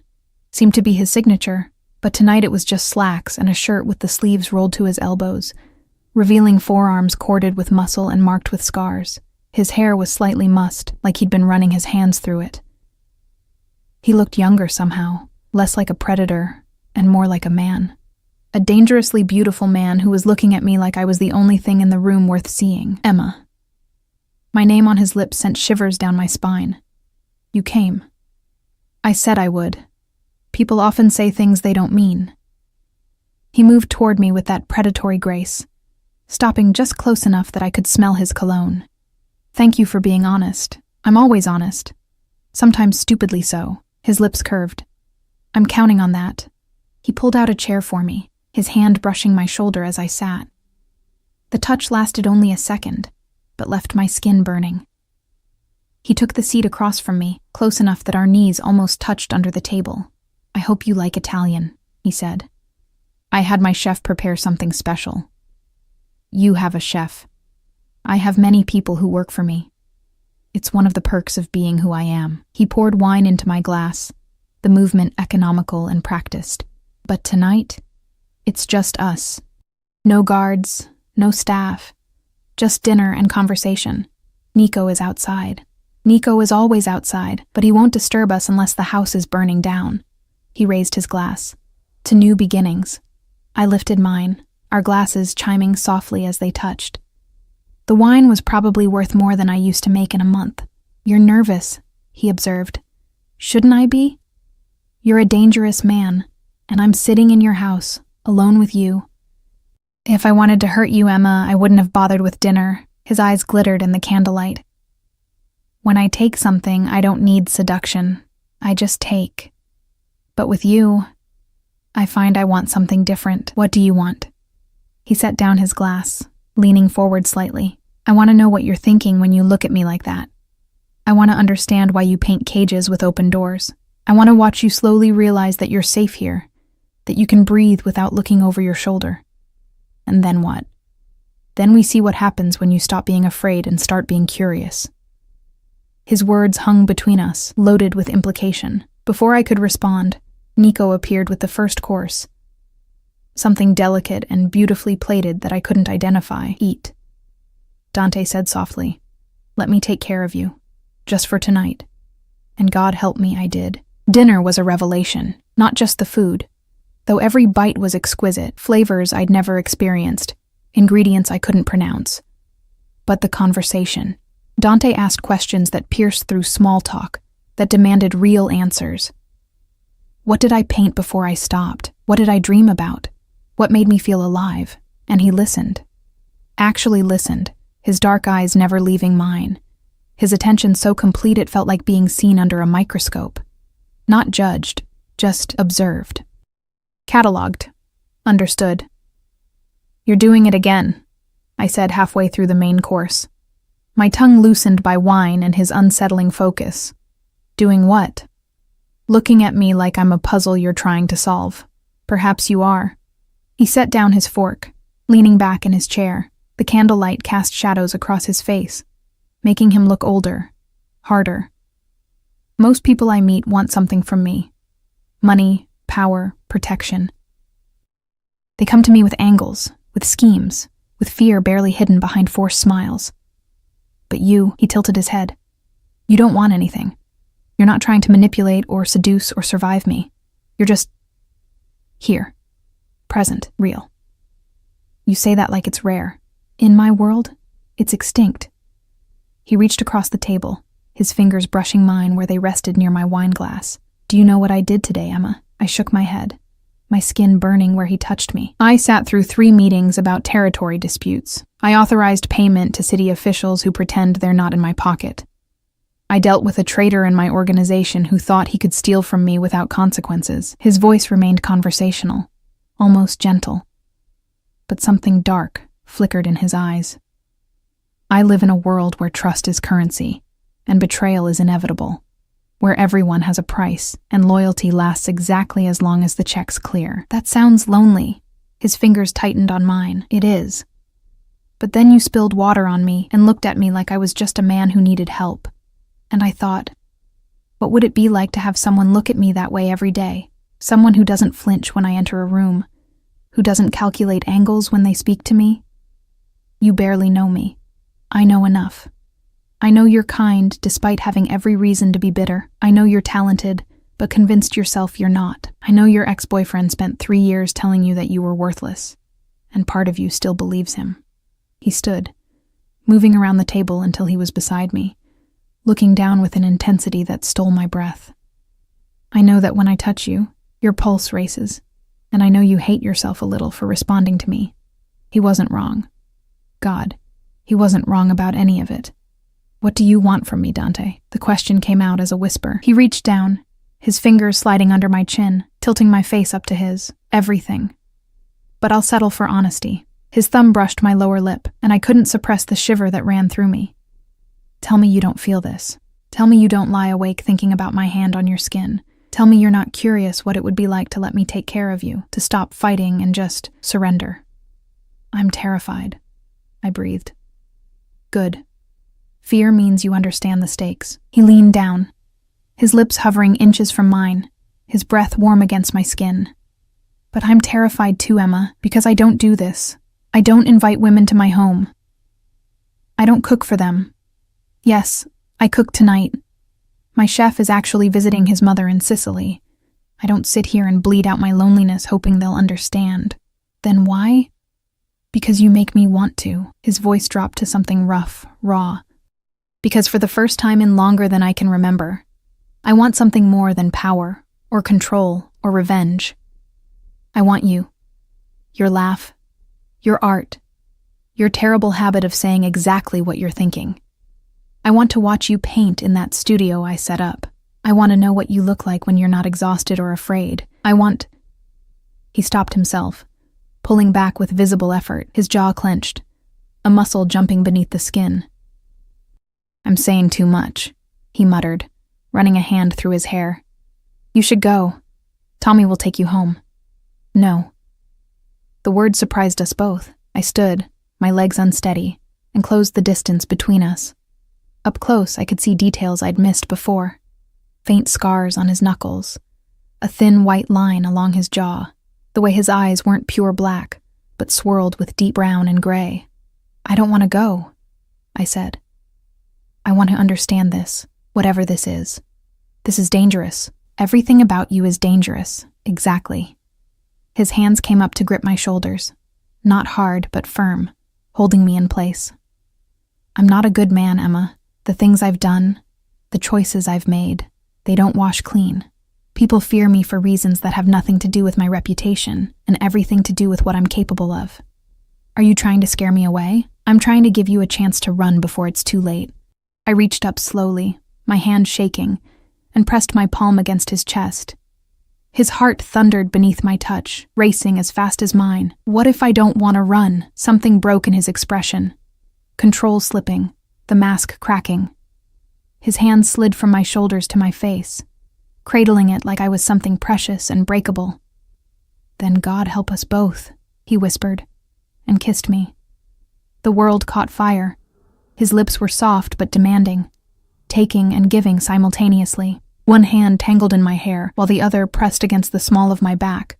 seemed to be his signature, But tonight it was just slacks and a shirt with the sleeves rolled to his elbows, revealing forearms corded with muscle and marked with scars. His hair was slightly mussed, like he'd been running his hands through it. He looked younger somehow, less like a predator and more like a man. A dangerously beautiful man who was looking at me like I was the only thing in the room worth seeing. Emma. My name on his lips sent shivers down my spine. You came. I said I would. People often say things they don't mean. He moved toward me with that predatory grace, stopping just close enough that I could smell his cologne. Thank you for being honest. I'm always honest. Sometimes stupidly so. His lips curved. I'm counting on that. He pulled out a chair for me, his hand brushing my shoulder as I sat. The touch lasted only a second, but left my skin burning. He took the seat across from me, close enough that our knees almost touched under the table. I hope you like Italian, he said. I had my chef prepare something special. You have a chef. I have many people who work for me. It's one of the perks of being who I am. He poured wine into my glass, the movement economical and practiced. But tonight, it's just us. No guards, no staff, just dinner and conversation. Nico is outside. Nico is always outside, but he won't disturb us unless the house is burning down. He raised his glass. To new beginnings. I lifted mine, our glasses chiming softly as they touched. The wine was probably worth more than I used to make in a month. You're nervous, he observed. Shouldn't I be? You're a dangerous man, and I'm sitting in your house, alone with you. If I wanted to hurt you, Emma, I wouldn't have bothered with dinner. His eyes glittered in the candlelight. When I take something, I don't need seduction. I just take. But with you, I find I want something different. What do you want? He set down his glass, leaning forward slightly. I want to know what you're thinking when you look at me like that. I want to understand why you paint cages with open doors. I want to watch you slowly realize that you're safe here, that you can breathe without looking over your shoulder. And then what? Then we see what happens when you stop being afraid and start being curious. His words hung between us, loaded with implication. Before I could respond, Nico appeared with the first course. Something delicate and beautifully plated that I couldn't identify. Eat. Dante said softly, let me take care of you, just for tonight. And God help me, I did. Dinner was a revelation, not just the food. Though every bite was exquisite, flavors I'd never experienced, ingredients I couldn't pronounce. But the conversation. Dante asked questions that pierced through small talk, that demanded real answers. What did I paint before I stopped? What did I dream about? What made me feel alive? And he listened. Actually listened, his dark eyes never leaving mine. His attention so complete it felt like being seen under a microscope. Not judged, just observed. Catalogued. Understood. You're doing it again, I said halfway through the main course. My tongue loosened by wine and his unsettling focus. Doing what? Looking at me like I'm a puzzle you're trying to solve. Perhaps you are. He set down his fork, leaning back in his chair. The candlelight cast shadows across his face, making him look older, harder. Most people I meet want something from me. Money, power, protection. They come to me with angles, with schemes, with fear barely hidden behind forced smiles. But you, he tilted his head. You don't want anything. You're not trying to manipulate or seduce or survive me. You're just here, present, real. You say that like it's rare. In my world, it's extinct. He reached across the table, his fingers brushing mine where they rested near my wine glass. Do you know what I did today, Emma? I shook my head, my skin burning where he touched me. I sat through 3 meetings about territory disputes. I authorized payment to city officials who pretend they're not in my pocket. I dealt with a traitor in my organization who thought he could steal from me without consequences. His voice remained conversational, almost gentle. But something dark flickered in his eyes. I live in a world where trust is currency, and betrayal is inevitable, where everyone has a price, and loyalty lasts exactly as long as the checks clear. That sounds lonely. His fingers tightened on mine. It is. But then you spilled water on me and looked at me like I was just a man who needed help. And I thought, what would it be like to have someone look at me that way every day, Someone who doesn't flinch when I enter a room, who doesn't calculate angles when they speak to me. You barely know me. I know enough. I know you're kind despite having every reason to be bitter. I know you're talented, but convinced yourself you're not. I know your ex-boyfriend spent 3 years telling you that you were worthless, and part of you still believes him. He stood, moving around the table until he was beside me, looking down with an intensity that stole my breath. I know that when I touch you, your pulse races, and I know you hate yourself a little for responding to me. He wasn't wrong. God, he wasn't wrong about any of it. What do you want from me, Dante? The question came out as a whisper. He reached down, his fingers sliding under my chin, tilting my face up to his. Everything. But I'll settle for honesty. His thumb brushed my lower lip, and I couldn't suppress the shiver that ran through me. Tell me you don't feel this. Tell me you don't lie awake thinking about my hand on your skin. Tell me you're not curious what it would be like to let me take care of you, to stop fighting and just surrender. I'm terrified, I breathed. Good. Fear means you understand the stakes. He leaned down, his lips hovering inches from mine, his breath warm against my skin. But I'm terrified too, Emma, because I don't do this. I don't invite women to my home. I don't cook for them. Yes, I cook tonight. My chef is actually visiting his mother in Sicily. I don't sit here and bleed out my loneliness hoping they'll understand. Then why? Because you make me want to. His voice dropped to something rough, raw. Because for the first time in longer than I can remember, I want something more than power, or control, or revenge. I want you. Your laugh. Your art. Your terrible habit of saying exactly what you're thinking. I want to watch you paint in that studio I set up. I want to know what you look like when you're not exhausted or afraid. He stopped himself, pulling back with visible effort, his jaw clenched, a muscle jumping beneath the skin. I'm saying too much, he muttered, running a hand through his hair. You should go. Tommy will take you home. No. The word surprised us both. I stood, my legs unsteady, and closed the distance between us. Up close, I could see details I'd missed before. Faint scars on his knuckles, a thin white line along his jaw, the way his eyes weren't pure black, but swirled with deep brown and gray. I don't want to go, I said. I want to understand this, whatever this is. This is dangerous. Everything about you is dangerous. Exactly. His hands came up to grip my shoulders, not hard, but firm, holding me in place. I'm not a good man, Emma. The things I've done, the choices I've made, they don't wash clean. People fear me for reasons that have nothing to do with my reputation and everything to do with what I'm capable of. Are you trying to scare me away? I'm trying to give you a chance to run before it's too late. I reached up slowly, my hand shaking, and pressed my palm against his chest. His heart thundered beneath my touch, racing as fast as mine. What if I don't want to run? Something broke in his expression. Control slipping, the mask cracking. His hand slid from my shoulders to my face, cradling it like I was something precious and breakable. Then God help us both, he whispered, and kissed me. The world caught fire. His lips were soft but demanding, taking and giving simultaneously. One hand tangled in my hair, while the other pressed against the small of my back,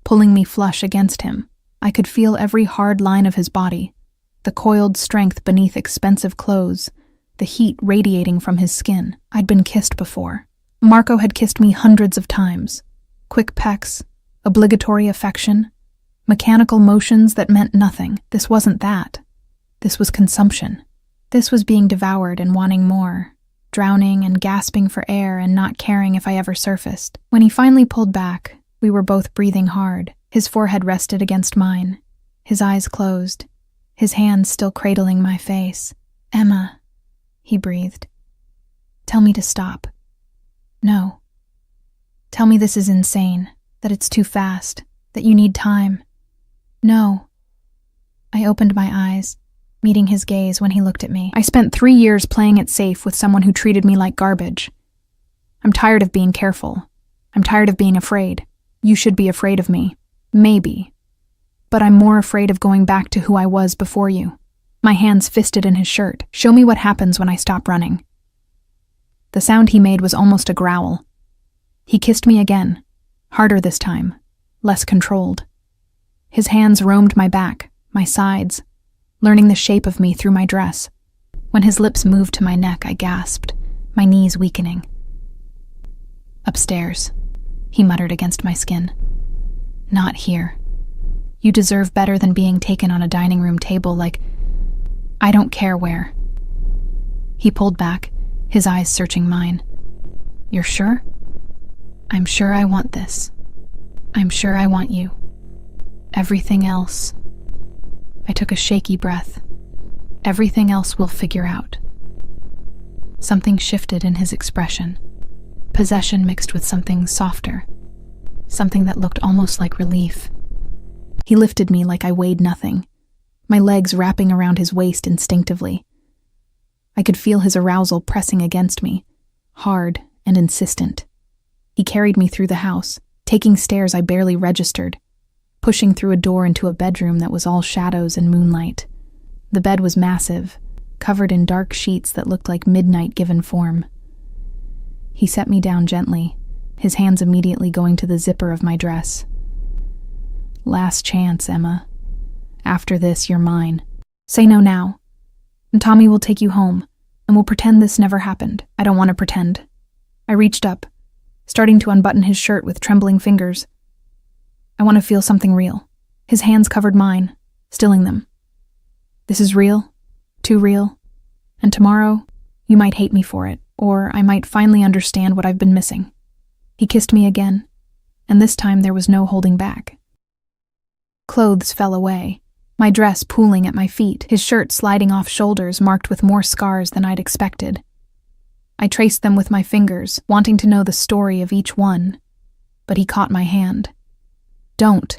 pulling me flush against him. I could feel every hard line of his body, the coiled strength beneath expensive clothes, the heat radiating from his skin. I'd been kissed before. Marco had kissed me hundreds of times. Quick pecks, obligatory affection, mechanical motions that meant nothing. This wasn't that. This was consumption. This was being devoured and wanting more, drowning and gasping for air and not caring if I ever surfaced. When he finally pulled back, we were both breathing hard. His forehead rested against mine, his eyes closed, his hands still cradling my face. Emma, he breathed. Tell me to stop. No. Tell me this is insane, that it's too fast, that you need time. No. I opened my eyes, meeting his gaze when he looked at me. I spent 3 years playing it safe with someone who treated me like garbage. I'm tired of being careful. I'm tired of being afraid. You should be afraid of me. Maybe. But I'm more afraid of going back to who I was before you. My hands fisted in his shirt. Show me what happens when I stop running. The sound he made was almost a growl. He kissed me again, Harder this time, less controlled. His hands roamed my back, my sides, learning the shape of me through my dress. When his lips moved to my neck, I gasped, my knees weakening. "Upstairs," he muttered against my skin. "Not here. You deserve better than being taken on a dining room table like... I don't care where." He pulled back, his eyes searching mine. "You're sure?" "I'm sure I want this. I'm sure I want you. Everything else..." I took a shaky breath. "Everything else we'll figure out." Something shifted in his expression. Possession mixed with something softer. Something that looked almost like relief. He lifted me like I weighed nothing, my legs wrapping around his waist instinctively. I could feel his arousal pressing against me, hard and insistent. He carried me through the house, taking stairs I barely registered, pushing through a door into a bedroom that was all shadows and moonlight. The bed was massive, covered in dark sheets that looked like midnight given form. He set me down gently, his hands immediately going to the zipper of my dress. "Last chance, Emma. After this, you're mine. Say no now, and Tommy will take you home, and we'll pretend this never happened." "I don't want to pretend." I reached up, starting to unbutton his shirt with trembling fingers. "I want to feel something real." His hands covered mine, stilling them. "This is real, too real, and tomorrow, you might hate me for it, or I might finally understand what I've been missing." He kissed me again, and this time there was no holding back. Clothes fell away, my dress pooling at my feet, his shirt sliding off shoulders marked with more scars than I'd expected. I traced them with my fingers, wanting to know the story of each one, but he caught my hand. "Don't,"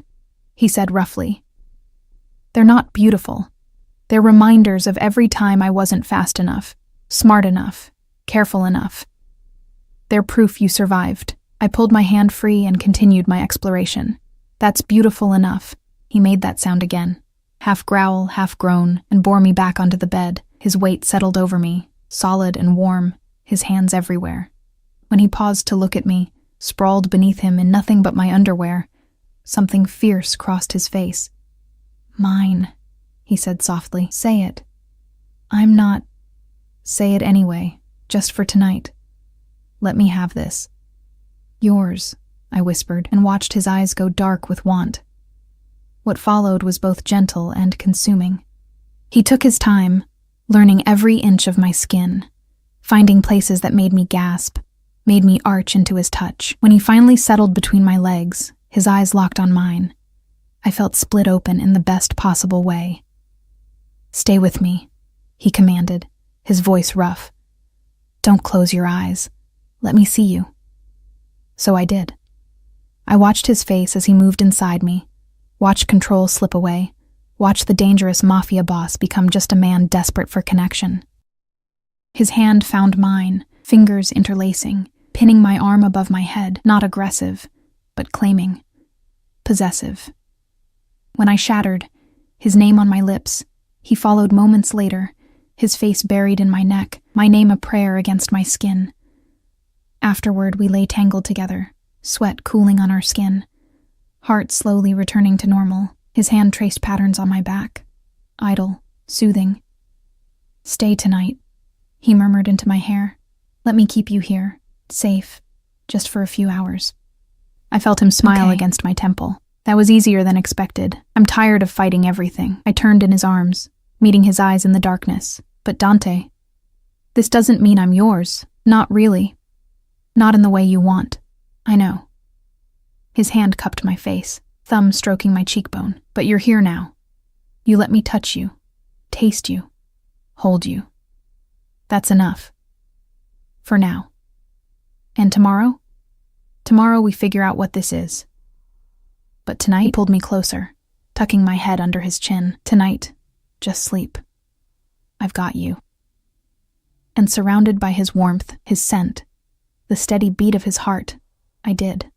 he said roughly. "They're not beautiful. They're reminders of every time I wasn't fast enough, smart enough, careful enough. They're proof you survived." I pulled my hand free and continued my exploration. "That's beautiful enough." He made that sound again, half growl, half groan, and bore me back onto the bed. His weight settled over me, solid and warm, his hands everywhere. When he paused to look at me, sprawled beneath him in nothing but my underwear, something fierce crossed his face. "Mine," he said softly. "Say it." "I'm not..." "Say it anyway, just for tonight. Let me have this." "Yours," I whispered, and watched his eyes go dark with want. What followed was both gentle and consuming. He took his time, learning every inch of my skin, finding places that made me gasp, made me arch into his touch. When he finally settled between my legs, his eyes locked on mine, I felt split open in the best possible way. "Stay with me," he commanded, his voice rough. "Don't close your eyes. Let me see you." So I did. I watched his face as he moved inside me, watched control slip away, watched the dangerous Mafia boss become just a man desperate for connection. His hand found mine, fingers interlacing, pinning my arm above my head, not aggressive, but claiming, possessive. When I shattered, his name on my lips, he followed moments later, his face buried in my neck, my name a prayer against my skin. Afterward, we lay tangled together, sweat cooling on our skin, heart slowly returning to normal. His hand traced patterns on my back, idle, soothing. "Stay tonight," he murmured into my hair. "Let me keep you here, safe, just for a few hours." I felt him smile Okay. against my temple. That was easier than expected. I'm tired of fighting everything. I turned in his arms, meeting his eyes in the darkness. "But Dante, this doesn't mean I'm yours. Not really. Not in the way you want. I know." His hand cupped my face, thumb stroking my cheekbone. "But you're here now. You let me touch you, taste you, hold you. That's enough. For now. And tomorrow? Tomorrow we figure out what this is. But tonight," he pulled me closer, tucking my head under his chin. "Tonight, just sleep. I've got you." And surrounded by his warmth, his scent, the steady beat of his heart, I did.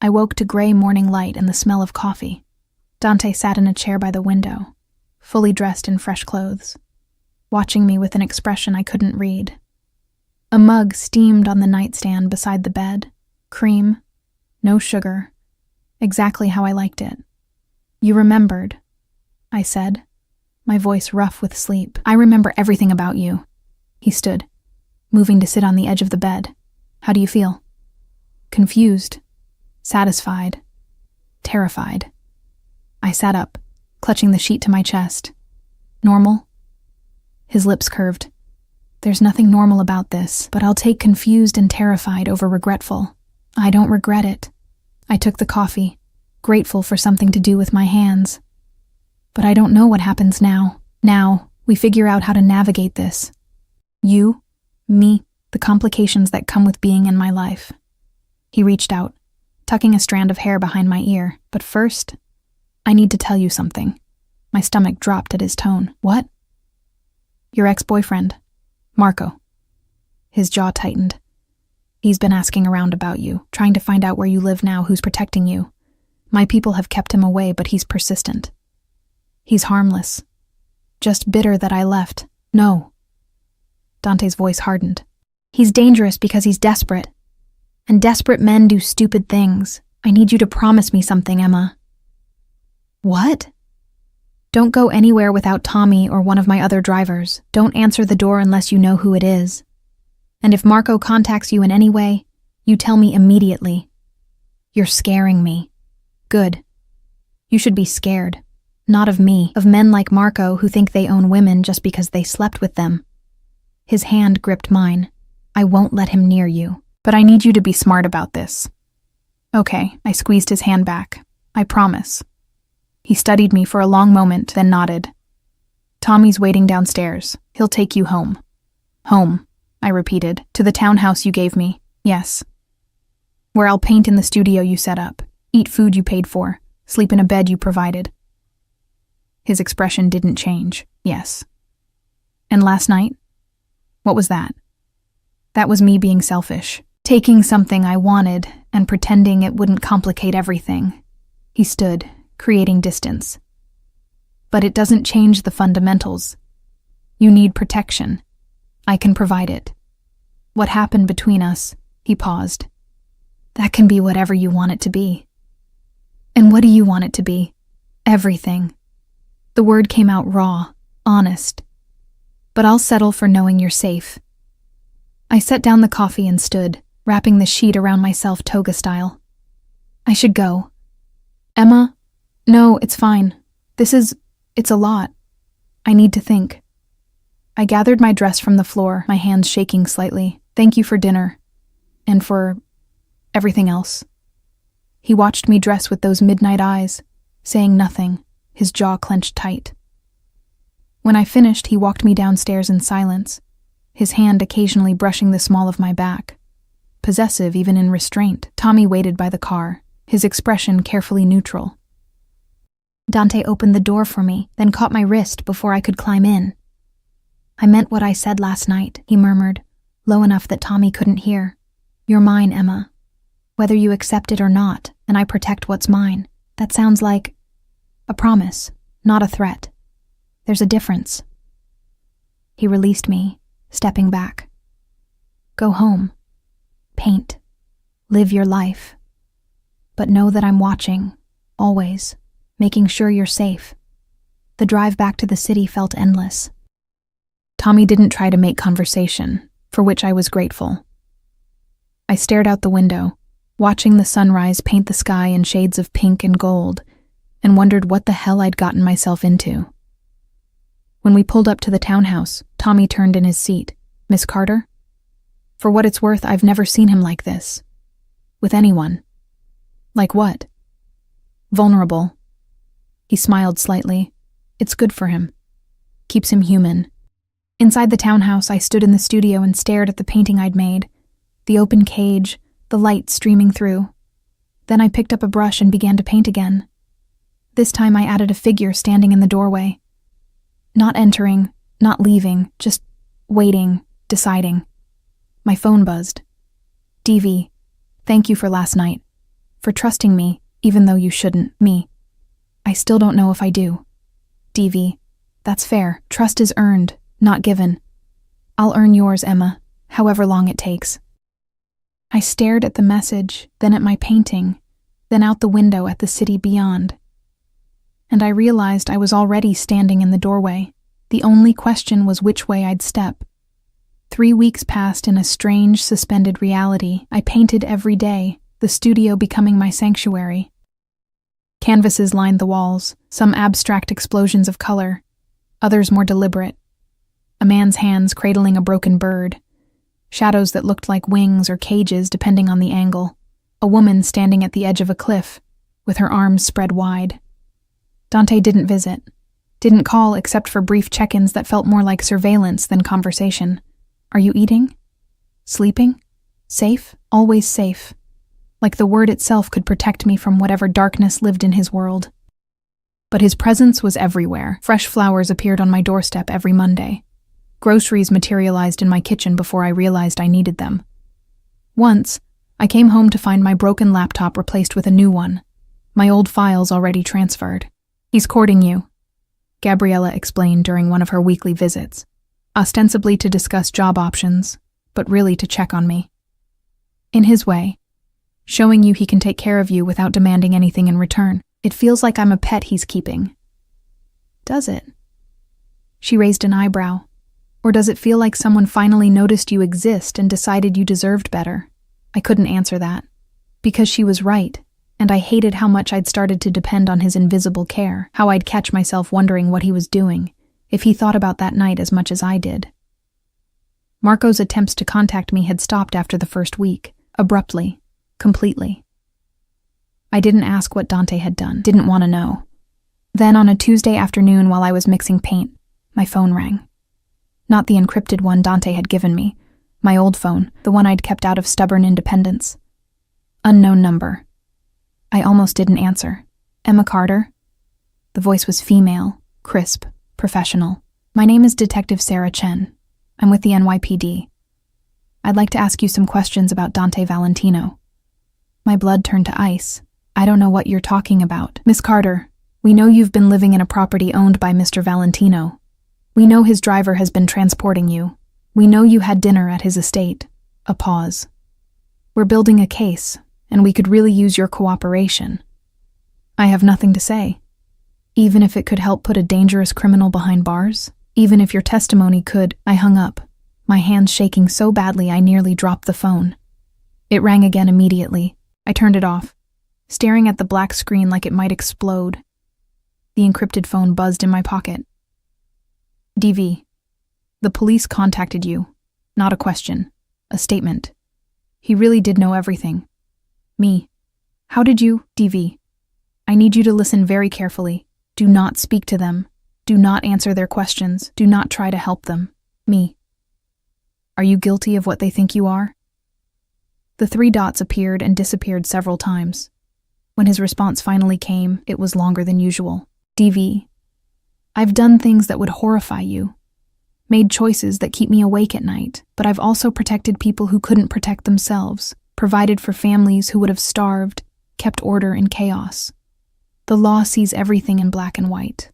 I woke to gray morning light and the smell of coffee. Dante sat in a chair by the window, fully dressed in fresh clothes, watching me with an expression I couldn't read. A mug steamed on the nightstand beside the bed, cream, No sugar. Exactly how I liked it. You remembered, I said, my voice rough with sleep. I remember everything about you. He stood, moving to sit on the edge of the bed. How do you feel? Confused, satisfied, terrified. I sat up, clutching the sheet to my chest. Normal? His lips curved. There's nothing normal about this, but I'll take confused and terrified over regretful. I don't regret it. I took the coffee, grateful for something to do with my hands. But I don't know what happens now. Now, we figure out how to navigate this. You, me, the complications that come with being in my life. He reached out, tucking a strand of hair behind my ear. But first, I need to tell you something. My stomach dropped at his tone. What? Your ex-boyfriend, Marco. His jaw tightened. He's been asking around about you, trying to find out where you live now, who's protecting you. My people have kept him away, but he's persistent. He's harmless. Just bitter that I left. No. Dante's voice hardened. He's dangerous because he's desperate. And desperate men do stupid things. I need you to promise me something, Emma. What? Don't go anywhere without Tommy or one of my other drivers. Don't answer the door unless you know who it is. And if Marco contacts you in any way, you tell me immediately. You're scaring me. Good. You should be scared. Not of me, of men like Marco who think they own women just because they slept with them. His hand gripped mine. I won't let him near you, but I need you to be smart about this. Okay, I squeezed his hand back. I promise. He studied me for a long moment, then nodded. Tommy's waiting downstairs. He'll take you home. Home, I repeated, to the townhouse you gave me. Yes. Where I'll paint in the studio you set up, eat food you paid for, sleep in a bed you provided. His expression didn't change. Yes. And last night? What was that? That was me being selfish, taking something I wanted and pretending it wouldn't complicate everything. He stood, creating distance. But it doesn't change the fundamentals. You need protection. I can provide it. What happened between us? He paused. That can be whatever you want it to be. And what do you want it to be? Everything. The word came out raw, honest. But I'll settle for knowing you're safe. I set down the coffee and stood, wrapping the sheet around myself toga style. I should go. Emma? No, it's fine. It's a lot. I need to think. I gathered my dress from the floor, my hands shaking slightly. Thank you for dinner. And for everything else. He watched me dress with those midnight eyes, saying nothing, his jaw clenched tight. When I finished, he walked me downstairs in silence, his hand occasionally brushing the small of my back. Possessive even in restraint, Tommy waited by the car, his expression carefully neutral. Dante opened the door for me, then caught my wrist before I could climb in. I meant what I said last night, he murmured, low enough that Tommy couldn't hear. You're mine, Emma. Whether you accept it or not, and I protect what's mine. That sounds like a promise, not a threat. There's a difference. He released me, stepping back. Go home. Paint. Live your life. But know that I'm watching, always, making sure you're safe. The drive back to the city felt endless. Tommy didn't try to make conversation, for which I was grateful. I stared out the window, watching the sunrise paint the sky in shades of pink and gold, and wondered what the hell I'd gotten myself into. When we pulled up to the townhouse, Tommy turned in his seat. Miss Carter? For what it's worth, I've never seen him like this. With anyone. Like what? Vulnerable. He smiled slightly. It's good for him. Keeps him human. Inside the townhouse, I stood in the studio and stared at the painting I'd made. The open cage, the light streaming through. Then I picked up a brush and began to paint again. This time I added a figure standing in the doorway. Not entering, not leaving, just waiting, deciding. My phone buzzed. DV, thank you for last night. For trusting me, even though you shouldn't, me. I still don't know if I do. DV, that's fair. Trust is earned, not given. I'll earn yours, Emma, however long it takes. I stared at the message, then at my painting, then out the window at the city beyond. And I realized I was already standing in the doorway. The only question was which way I'd step. 3 weeks passed in a strange, suspended reality. I painted every day, the studio becoming my sanctuary. Canvases lined the walls, some abstract explosions of color, others more deliberate. A man's hands cradling a broken bird, shadows that looked like wings or cages depending on the angle, a woman standing at the edge of a cliff, with her arms spread wide. Dante didn't visit, didn't call except for brief check-ins that felt more like surveillance than conversation. Are you eating? Sleeping? Safe? Always safe. Like the word itself could protect me from whatever darkness lived in his world. But his presence was everywhere. Fresh flowers appeared on my doorstep every Monday. Groceries materialized in my kitchen before I realized I needed them. Once, I came home to find my broken laptop replaced with a new one, my old files already transferred. He's courting you, Gabriella explained during one of her weekly visits, ostensibly to discuss job options, but really to check on me. In his way, showing you he can take care of you without demanding anything in return. It feels like I'm a pet he's keeping. Does it? She raised an eyebrow. Or does it feel like someone finally noticed you exist and decided you deserved better? I couldn't answer that. Because she was right, and I hated how much I'd started to depend on his invisible care, how I'd catch myself wondering what he was doing, if he thought about that night as much as I did. Marco's attempts to contact me had stopped after the first week, abruptly, completely. I didn't ask what Dante had done, didn't want to know. Then on a Tuesday afternoon while I was mixing paint, my phone rang. Not the encrypted one Dante had given me, my old phone, the one I'd kept out of stubborn independence. Unknown number. I almost didn't answer. Emma Carter? The voice was female, crisp, professional. My name is Detective Sarah Chen. I'm with the NYPD. I'd like to ask you some questions about Dante Valentino. My blood turned to ice. I don't know what you're talking about. Miss Carter, we know you've been living in a property owned by Mr. Valentino. We know his driver has been transporting you. We know you had dinner at his estate. A pause. We're building a case, and we could really use your cooperation. I have nothing to say. Even if it could help put a dangerous criminal behind bars? Even if your testimony could... I hung up, my hands shaking so badly I nearly dropped the phone. It rang again immediately. I turned it off, staring at the black screen like it might explode. The encrypted phone buzzed in my pocket. DV. The police contacted you. Not a question. A statement. He really did know everything. Me. How did you... DV. I need you to listen very carefully. Do not speak to them. Do not answer their questions. Do not try to help them. Me. Are you guilty of what they think you are? The 3 dots appeared and disappeared several times. When his response finally came, it was longer than usual. DV. I've done things that would horrify you. Made choices that keep me awake at night, but I've also protected people who couldn't protect themselves, provided for families who would have starved, kept order in chaos. The law sees everything in black and white.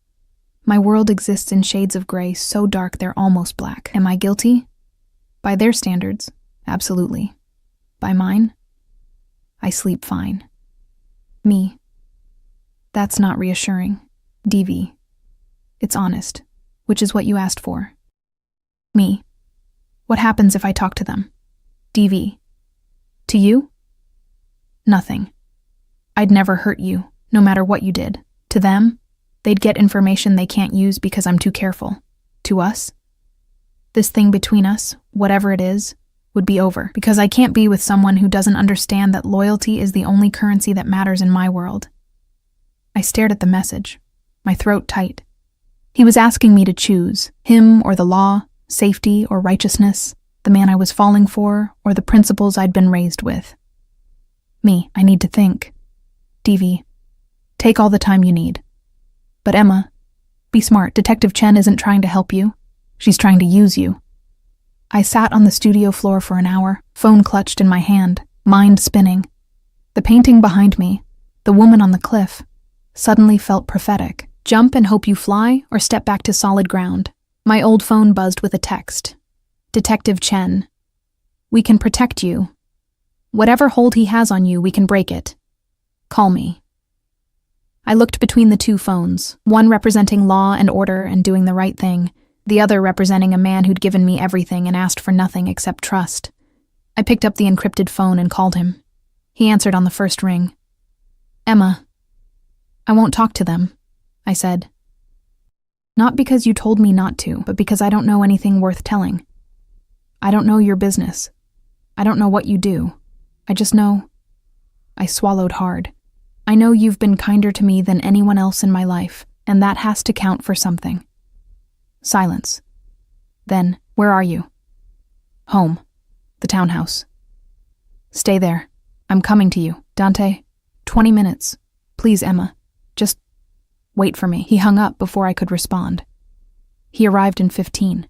My world exists in shades of gray so dark they're almost black. Am I guilty? By their standards, absolutely. By mine, I sleep fine. Me. That's not reassuring. DV. It's honest, which is what you asked for. Me. What happens if I talk to them? DV. To you? Nothing. I'd never hurt you, no matter what you did. To them, they'd get information they can't use because I'm too careful. To us, this thing between us, whatever it is, would be over, because I can't be with someone who doesn't understand that loyalty is the only currency that matters in my world. I stared at the message, my throat tight. He was asking me to choose, him or the law, safety or righteousness, the man I was falling for, or the principles I'd been raised with. Me, I need to think. DV, take all the time you need. But Emma, be smart. Detective Chen isn't trying to help you. She's trying to use you. I sat on the studio floor for an hour, phone clutched in my hand, mind spinning. The painting behind me, the woman on the cliff, suddenly felt prophetic. Jump and hope you fly, or step back to solid ground. My old phone buzzed with a text. Detective Chen. We can protect you. Whatever hold he has on you, we can break it. Call me. I looked between the two phones, one representing law and order and doing the right thing, the other representing a man who'd given me everything and asked for nothing except trust. I picked up the encrypted phone and called him. He answered on the first ring. Emma, I won't talk to them, I said. Not because you told me not to, but because I don't know anything worth telling. I don't know your business. I don't know what you do. I just know. I swallowed hard. I know you've been kinder to me than anyone else in my life, and that has to count for something. Silence. Then, where are you? Home. The townhouse. Stay there. I'm coming to you. Dante, 20 minutes. Please, Emma. Just wait for me. He hung up before I could respond. He arrived in 15.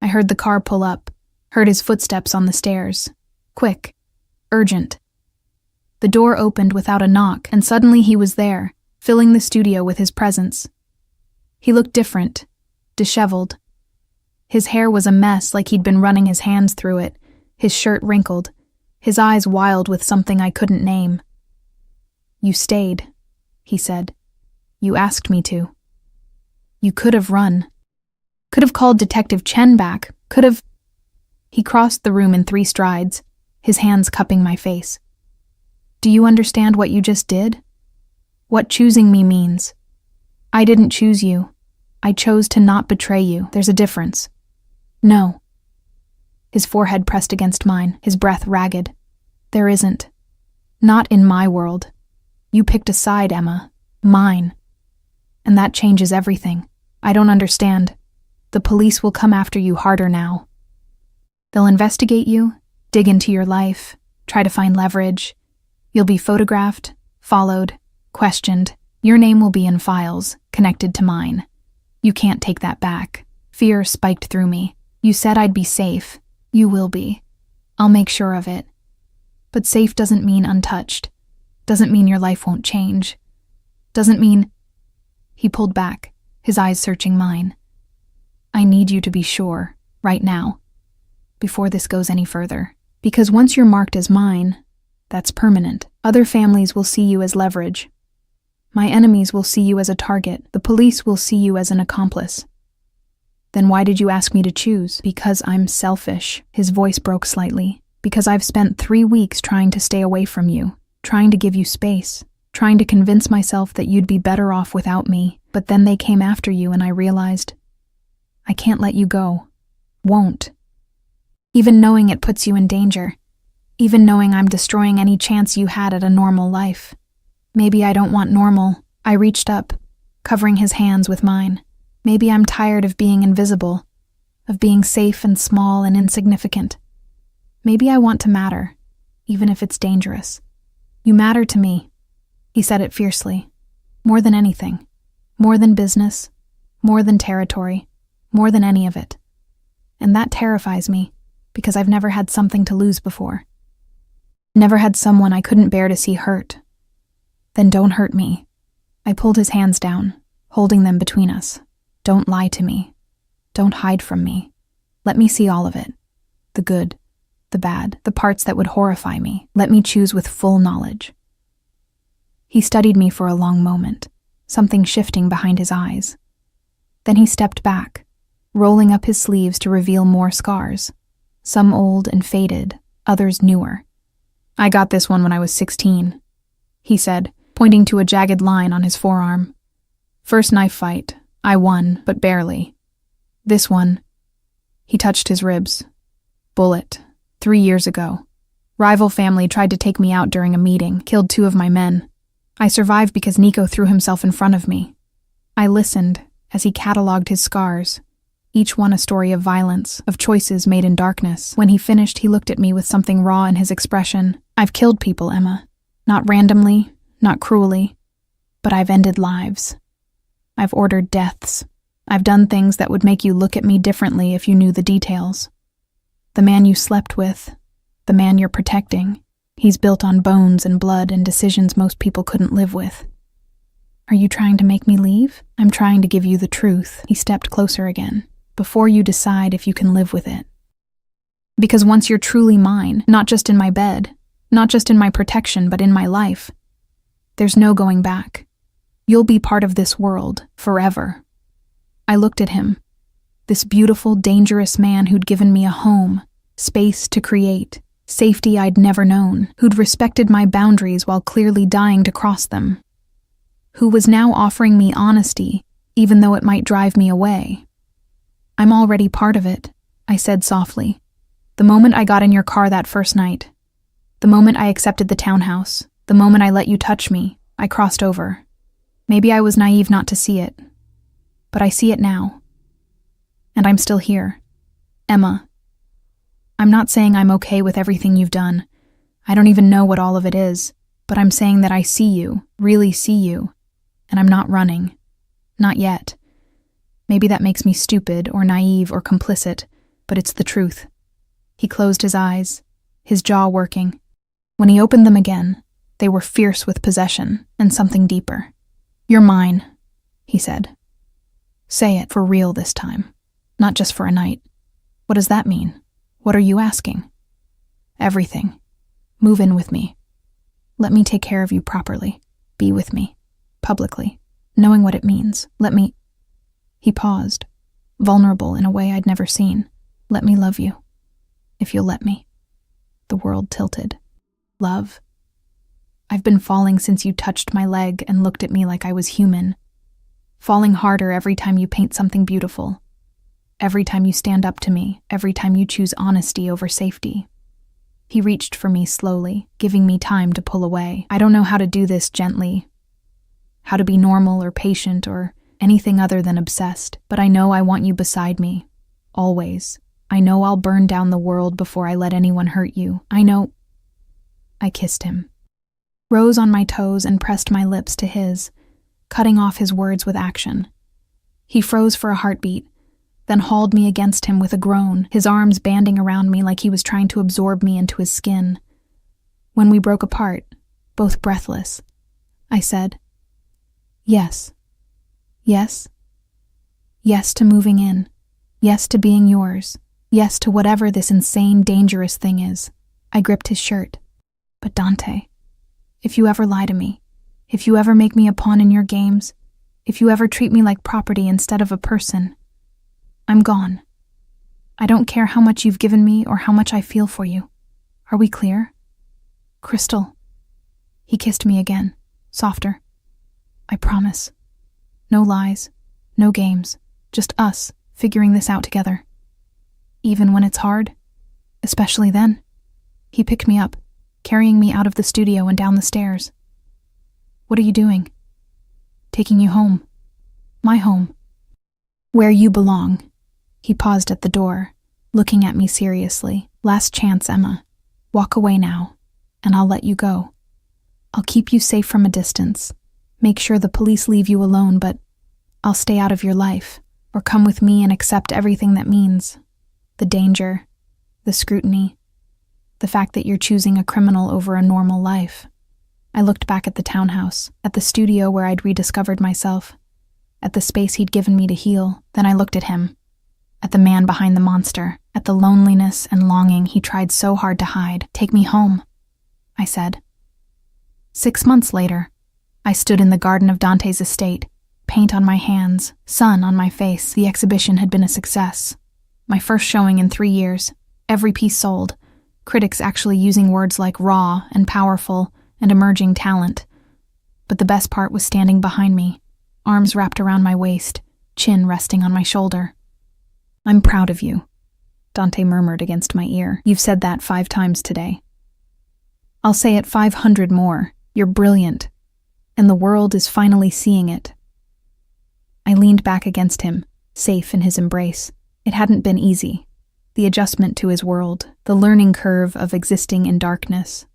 I heard the car pull up, heard his footsteps on the stairs. Quick. Urgent. The door opened without a knock, and suddenly he was there, filling the studio with his presence. He looked different, disheveled. His hair was a mess, like he'd been running his hands through it, his shirt wrinkled, his eyes wild with something I couldn't name. You stayed, he said. You asked me to. You could have run. Could have called Detective Chen back. Could have... He crossed the room in 3 strides, his hands cupping my face. Do you understand what you just did? What choosing me means? I didn't choose you. I chose to not betray you. There's a difference. No. His forehead pressed against mine, his breath ragged. There isn't. Not in my world. You picked a side, Emma. Mine. And that changes everything. I don't understand. The police will come after you harder now. They'll investigate you, dig into your life, try to find leverage. You'll be photographed, followed, questioned. Your name will be in files, connected to mine. You can't take that back. Fear spiked through me. You said I'd be safe. You will be. I'll make sure of it. But safe doesn't mean untouched. Doesn't mean your life won't change. Doesn't mean... He pulled back, his eyes searching mine. I need you to be sure, right now, before this goes any further. Because once you're marked as mine, that's permanent. Other families will see you as leverage. My enemies will see you as a target. The police will see you as an accomplice. Then why did you ask me to choose? Because I'm selfish. His voice broke slightly. Because I've spent 3 weeks trying to stay away from you, trying to give you space, trying to convince myself that you'd be better off without me. But then they came after you and I realized, I can't let you go. Won't. Even knowing it puts you in danger. Even knowing I'm destroying any chance you had at a normal life. Maybe I don't want normal. I reached up, covering his hands with mine. Maybe I'm tired of being invisible, of being safe and small and insignificant. Maybe I want to matter, even if it's dangerous. You matter to me, he said it fiercely. More than anything. More than business. More than territory. More than any of it. And that terrifies me, because I've never had something to lose before. Never had someone I couldn't bear to see hurt. Then don't hurt me. I pulled his hands down, holding them between us. Don't lie to me. Don't hide from me. Let me see all of it. The good, the bad, the parts that would horrify me. Let me choose with full knowledge. He studied me for a long moment, something shifting behind his eyes. Then he stepped back, rolling up his sleeves to reveal more scars, some old and faded, others newer. I got this one when I was 16, he said, pointing to a jagged line on his forearm. First knife fight. I won, but barely. This one. He touched his ribs. Bullet. 3 years ago. Rival family tried to take me out during a meeting, killed 2 of my men. I survived because Nico threw himself in front of me. I listened as he cataloged his scars, each one a story of violence, of choices made in darkness. When he finished, he looked at me with something raw in his expression. I've killed people, Emma. Not randomly, not cruelly, but I've ended lives. I've ordered deaths. I've done things that would make you look at me differently if you knew the details. The man you slept with, the man you're protecting, he's built on bones and blood and decisions most people couldn't live with. Are you trying to make me leave? I'm trying to give you the truth. He stepped closer again, before you decide if you can live with it. Because once you're truly mine, not just in my bed, Not just in my protection, but in my life. There's no going back. You'll be part of this world, forever. I looked at him, this beautiful, dangerous man who'd given me a home, space to create, safety I'd never known, who'd respected my boundaries while clearly dying to cross them, who was now offering me honesty, even though it might drive me away. I'm already part of it, I said softly. The moment I got in your car that first night, the moment I accepted the townhouse, the moment I let you touch me, I crossed over. Maybe I was naive not to see it, but I see it now. And I'm still here. Emma. I'm not saying I'm okay with everything you've done. I don't even know what all of it is, but I'm saying that I see you, really see you, and I'm not running. Not yet. Maybe that makes me stupid or naive or complicit, but it's the truth. He closed his eyes, his jaw working. When he opened them again, they were fierce with possession and something deeper. You're mine, he said. Say it for real this time, not just for a night. What does that mean? What are you asking? Everything. Move in with me. Let me take care of you properly. Be with me, publicly, knowing what it means. He paused, vulnerable in a way I'd never seen. Let me love you, if you'll let me. The world tilted. Love? I've been falling since you touched my leg and looked at me like I was human. Falling harder every time you paint something beautiful. Every time you stand up to me, every time you choose honesty over safety. He reached for me slowly, giving me time to pull away. I don't know how to do this gently, how to be normal or patient or anything other than obsessed, but I know I want you beside me, always. I know I'll burn down the world before I let anyone hurt you. I know. I kissed him, rose on my toes and pressed my lips to his, cutting off his words with action. He froze for a heartbeat, then hauled me against him with a groan, his arms banding around me like he was trying to absorb me into his skin. When we broke apart, both breathless, I said, yes. Yes. Yes to moving in. Yes to being yours. Yes to whatever this insane, dangerous thing is. I gripped his shirt. But Dante, if you ever lie to me, if you ever make me a pawn in your games, if you ever treat me like property instead of a person, I'm gone. I don't care how much you've given me or how much I feel for you. Are we clear? Crystal. He kissed me again, softer. I promise. No lies, no games, just us figuring this out together. Even when it's hard, especially then. He picked me up, carrying me out of the studio and down the stairs. What are you doing? Taking you home. My home. Where you belong. He paused at the door, looking at me seriously. Last chance, Emma. Walk away now, and I'll let you go. I'll keep you safe from a distance. Make sure the police leave you alone, but I'll stay out of your life, or come with me and accept everything that means. The danger, the scrutiny, the fact that you're choosing a criminal over a normal life. I looked back at the townhouse, at the studio where I'd rediscovered myself, at the space he'd given me to heal. Then I looked at him, at the man behind the monster, at the loneliness and longing he tried so hard to hide. Take me home, I said. 6 months later, I stood in the garden of Dante's estate, paint on my hands, sun on my face. The exhibition had been a success. My first showing in 3 years, every piece sold, critics actually using words like raw and powerful and emerging talent. But the best part was standing behind me, arms wrapped around my waist, chin resting on my shoulder. I'm proud of you, Dante murmured against my ear. You've said that 5 times today. I'll say it 500 more. You're brilliant, and the world is finally seeing it. I leaned back against him, safe in his embrace. It hadn't been easy. The adjustment to his world, the learning curve of existing in darkness.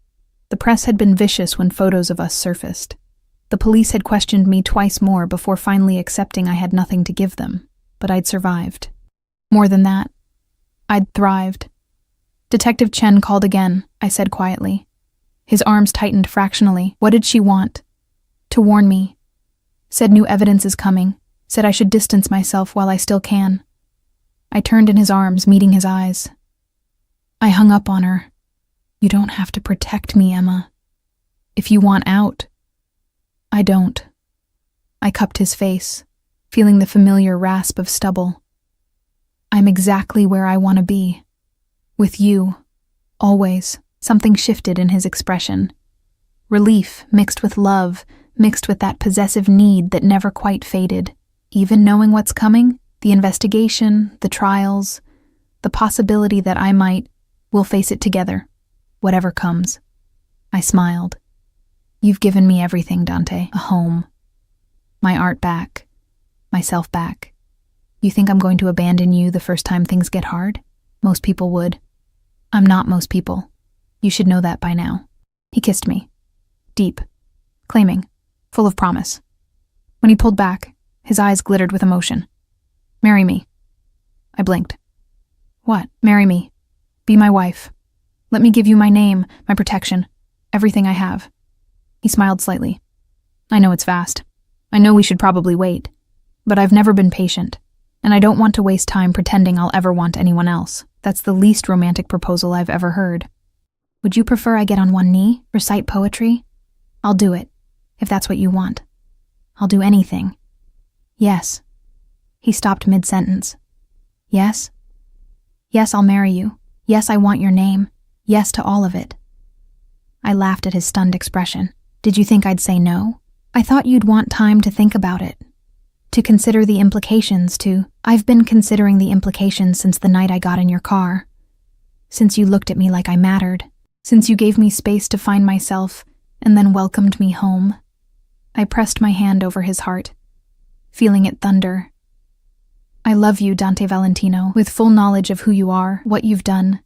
The press had been vicious when photos of us surfaced. The police had questioned me twice more before finally accepting I had nothing to give them, but I'd survived. More than that, I'd thrived. Detective Chen called again, I said quietly. His arms tightened fractionally. What did she want? To warn me. Said new evidence is coming. Said I should distance myself while I still can. I turned in his arms, meeting his eyes. I hung up on her. You don't have to protect me, Emma. If you want out, I don't. I cupped his face, feeling the familiar rasp of stubble. I'm exactly where I want to be. With you. Always. Something shifted in his expression. Relief mixed with love, mixed with that possessive need that never quite faded. Even knowing what's coming, the investigation, the trials, the possibility that we'll face it together, whatever comes. I smiled. You've given me everything, Dante. A home. My art back. Myself back. You think I'm going to abandon you the first time things get hard? Most people would. I'm not most people. You should know that by now. He kissed me. Deep. Claiming. Full of promise. When he pulled back, his eyes glittered with emotion. Marry me. I blinked. What? Marry me. Be my wife. Let me give you my name, my protection, everything I have. He smiled slightly. I know it's fast. I know we should probably wait. But I've never been patient. And I don't want to waste time pretending I'll ever want anyone else. That's the least romantic proposal I've ever heard. Would you prefer I get on one knee, recite poetry? I'll do it, if that's what you want. I'll do anything. Yes. He stopped mid-sentence. Yes? Yes, I'll marry you. Yes, I want your name. Yes to all of it. I laughed at his stunned expression. Did you think I'd say no? I thought you'd want time to think about it. To consider the implications, I've been considering the implications since the night I got in your car. Since you looked at me like I mattered. Since you gave me space to find myself and then welcomed me home. I pressed my hand over his heart, feeling it thunder. I love you, Dante Valentino, with full knowledge of who you are, what you've done,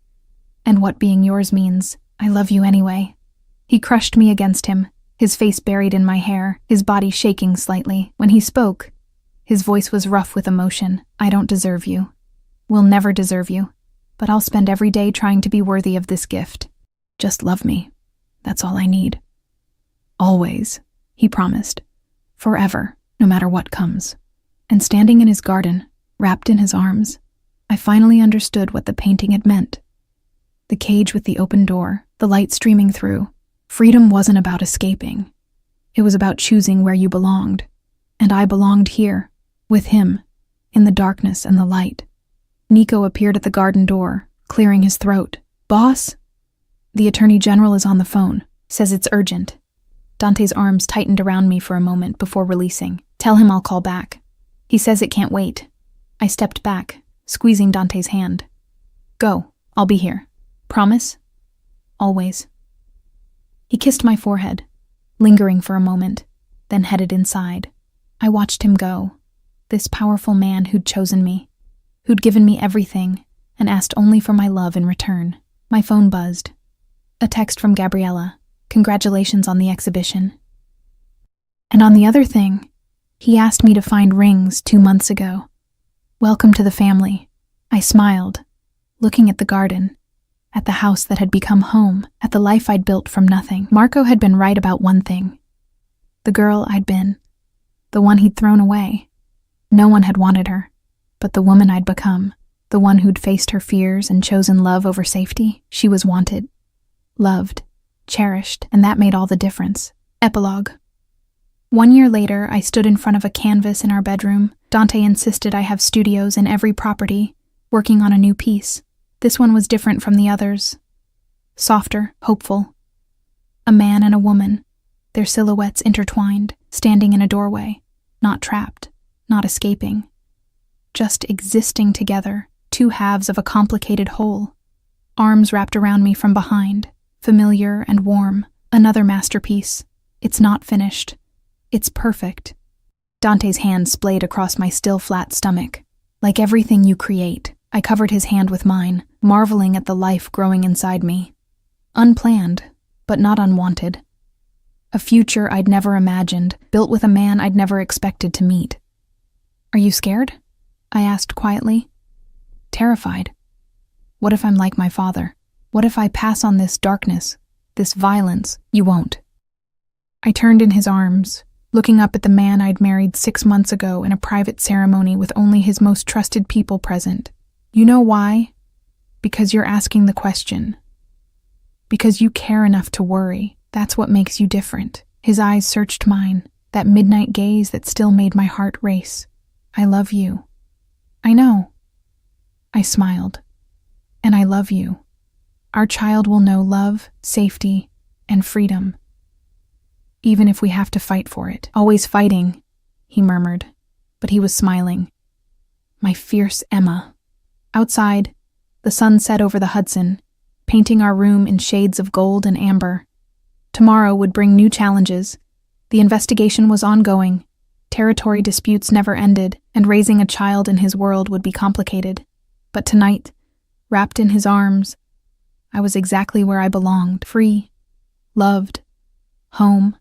and what being yours means. I love you anyway. He crushed me against him, his face buried in my hair, his body shaking slightly. When he spoke, his voice was rough with emotion. I don't deserve you. Will never deserve you. But I'll spend every day trying to be worthy of this gift. Just love me. That's all I need. Always, he promised. Forever, no matter what comes. And standing in his garden, wrapped in his arms, I finally understood what the painting had meant. The cage with the open door, the light streaming through. Freedom wasn't about escaping. It was about choosing where you belonged. And I belonged here, with him, in the darkness and the light. Nico appeared at the garden door, clearing his throat. Boss? The Attorney General is on the phone. Says it's urgent. Dante's arms tightened around me for a moment before releasing. Tell him I'll call back. He says it can't wait. I stepped back, squeezing Dante's hand. Go, I'll be here. Promise? Always. He kissed my forehead, lingering for a moment, then headed inside. I watched him go. This powerful man who'd chosen me, who'd given me everything, and asked only for my love in return. My phone buzzed. A text from Gabriella. Congratulations on the exhibition. And on the other thing, he asked me to find rings 2 months ago. Welcome to the family. I smiled, looking at the garden, at the house that had become home, at the life I'd built from nothing. Marco had been right about one thing. The girl I'd been. The one he'd thrown away. No one had wanted her, but the woman I'd become, the one who'd faced her fears and chosen love over safety, she was wanted, loved, cherished, and that made all the difference. Epilogue. 1 year later, I stood in front of a canvas in our bedroom. Dante insisted I have studios in every property, working on a new piece. This one was different from the others. Softer, hopeful. A man and a woman, their silhouettes intertwined, standing in a doorway, not trapped, not escaping. Just existing together, 2 halves of a complicated whole. Arms wrapped around me from behind, familiar and warm. Another masterpiece. It's not finished. It's perfect. Dante's hand splayed across my still flat stomach. Like everything you create, I covered his hand with mine, marveling at the life growing inside me. Unplanned, but not unwanted. A future I'd never imagined, built with a man I'd never expected to meet. Are you scared? I asked quietly. Terrified. What if I'm like my father? What if I pass on this darkness, this violence? You won't. I turned in his arms, looking up at the man I'd married 6 months ago in a private ceremony with only his most trusted people present. You know why? Because you're asking the question. Because you care enough to worry. That's what makes you different. His eyes searched mine, that midnight gaze that still made my heart race. I love you. I know. I smiled. And I love you. Our child will know love, safety, and freedom. Even if we have to fight for it. Always fighting, he murmured, but he was smiling. My fierce Emma. Outside, the sun set over the Hudson, painting our room in shades of gold and amber. Tomorrow would bring new challenges. The investigation was ongoing. Territory disputes never ended, and raising a child in his world would be complicated. But tonight, wrapped in his arms, I was exactly where I belonged, free, loved, home.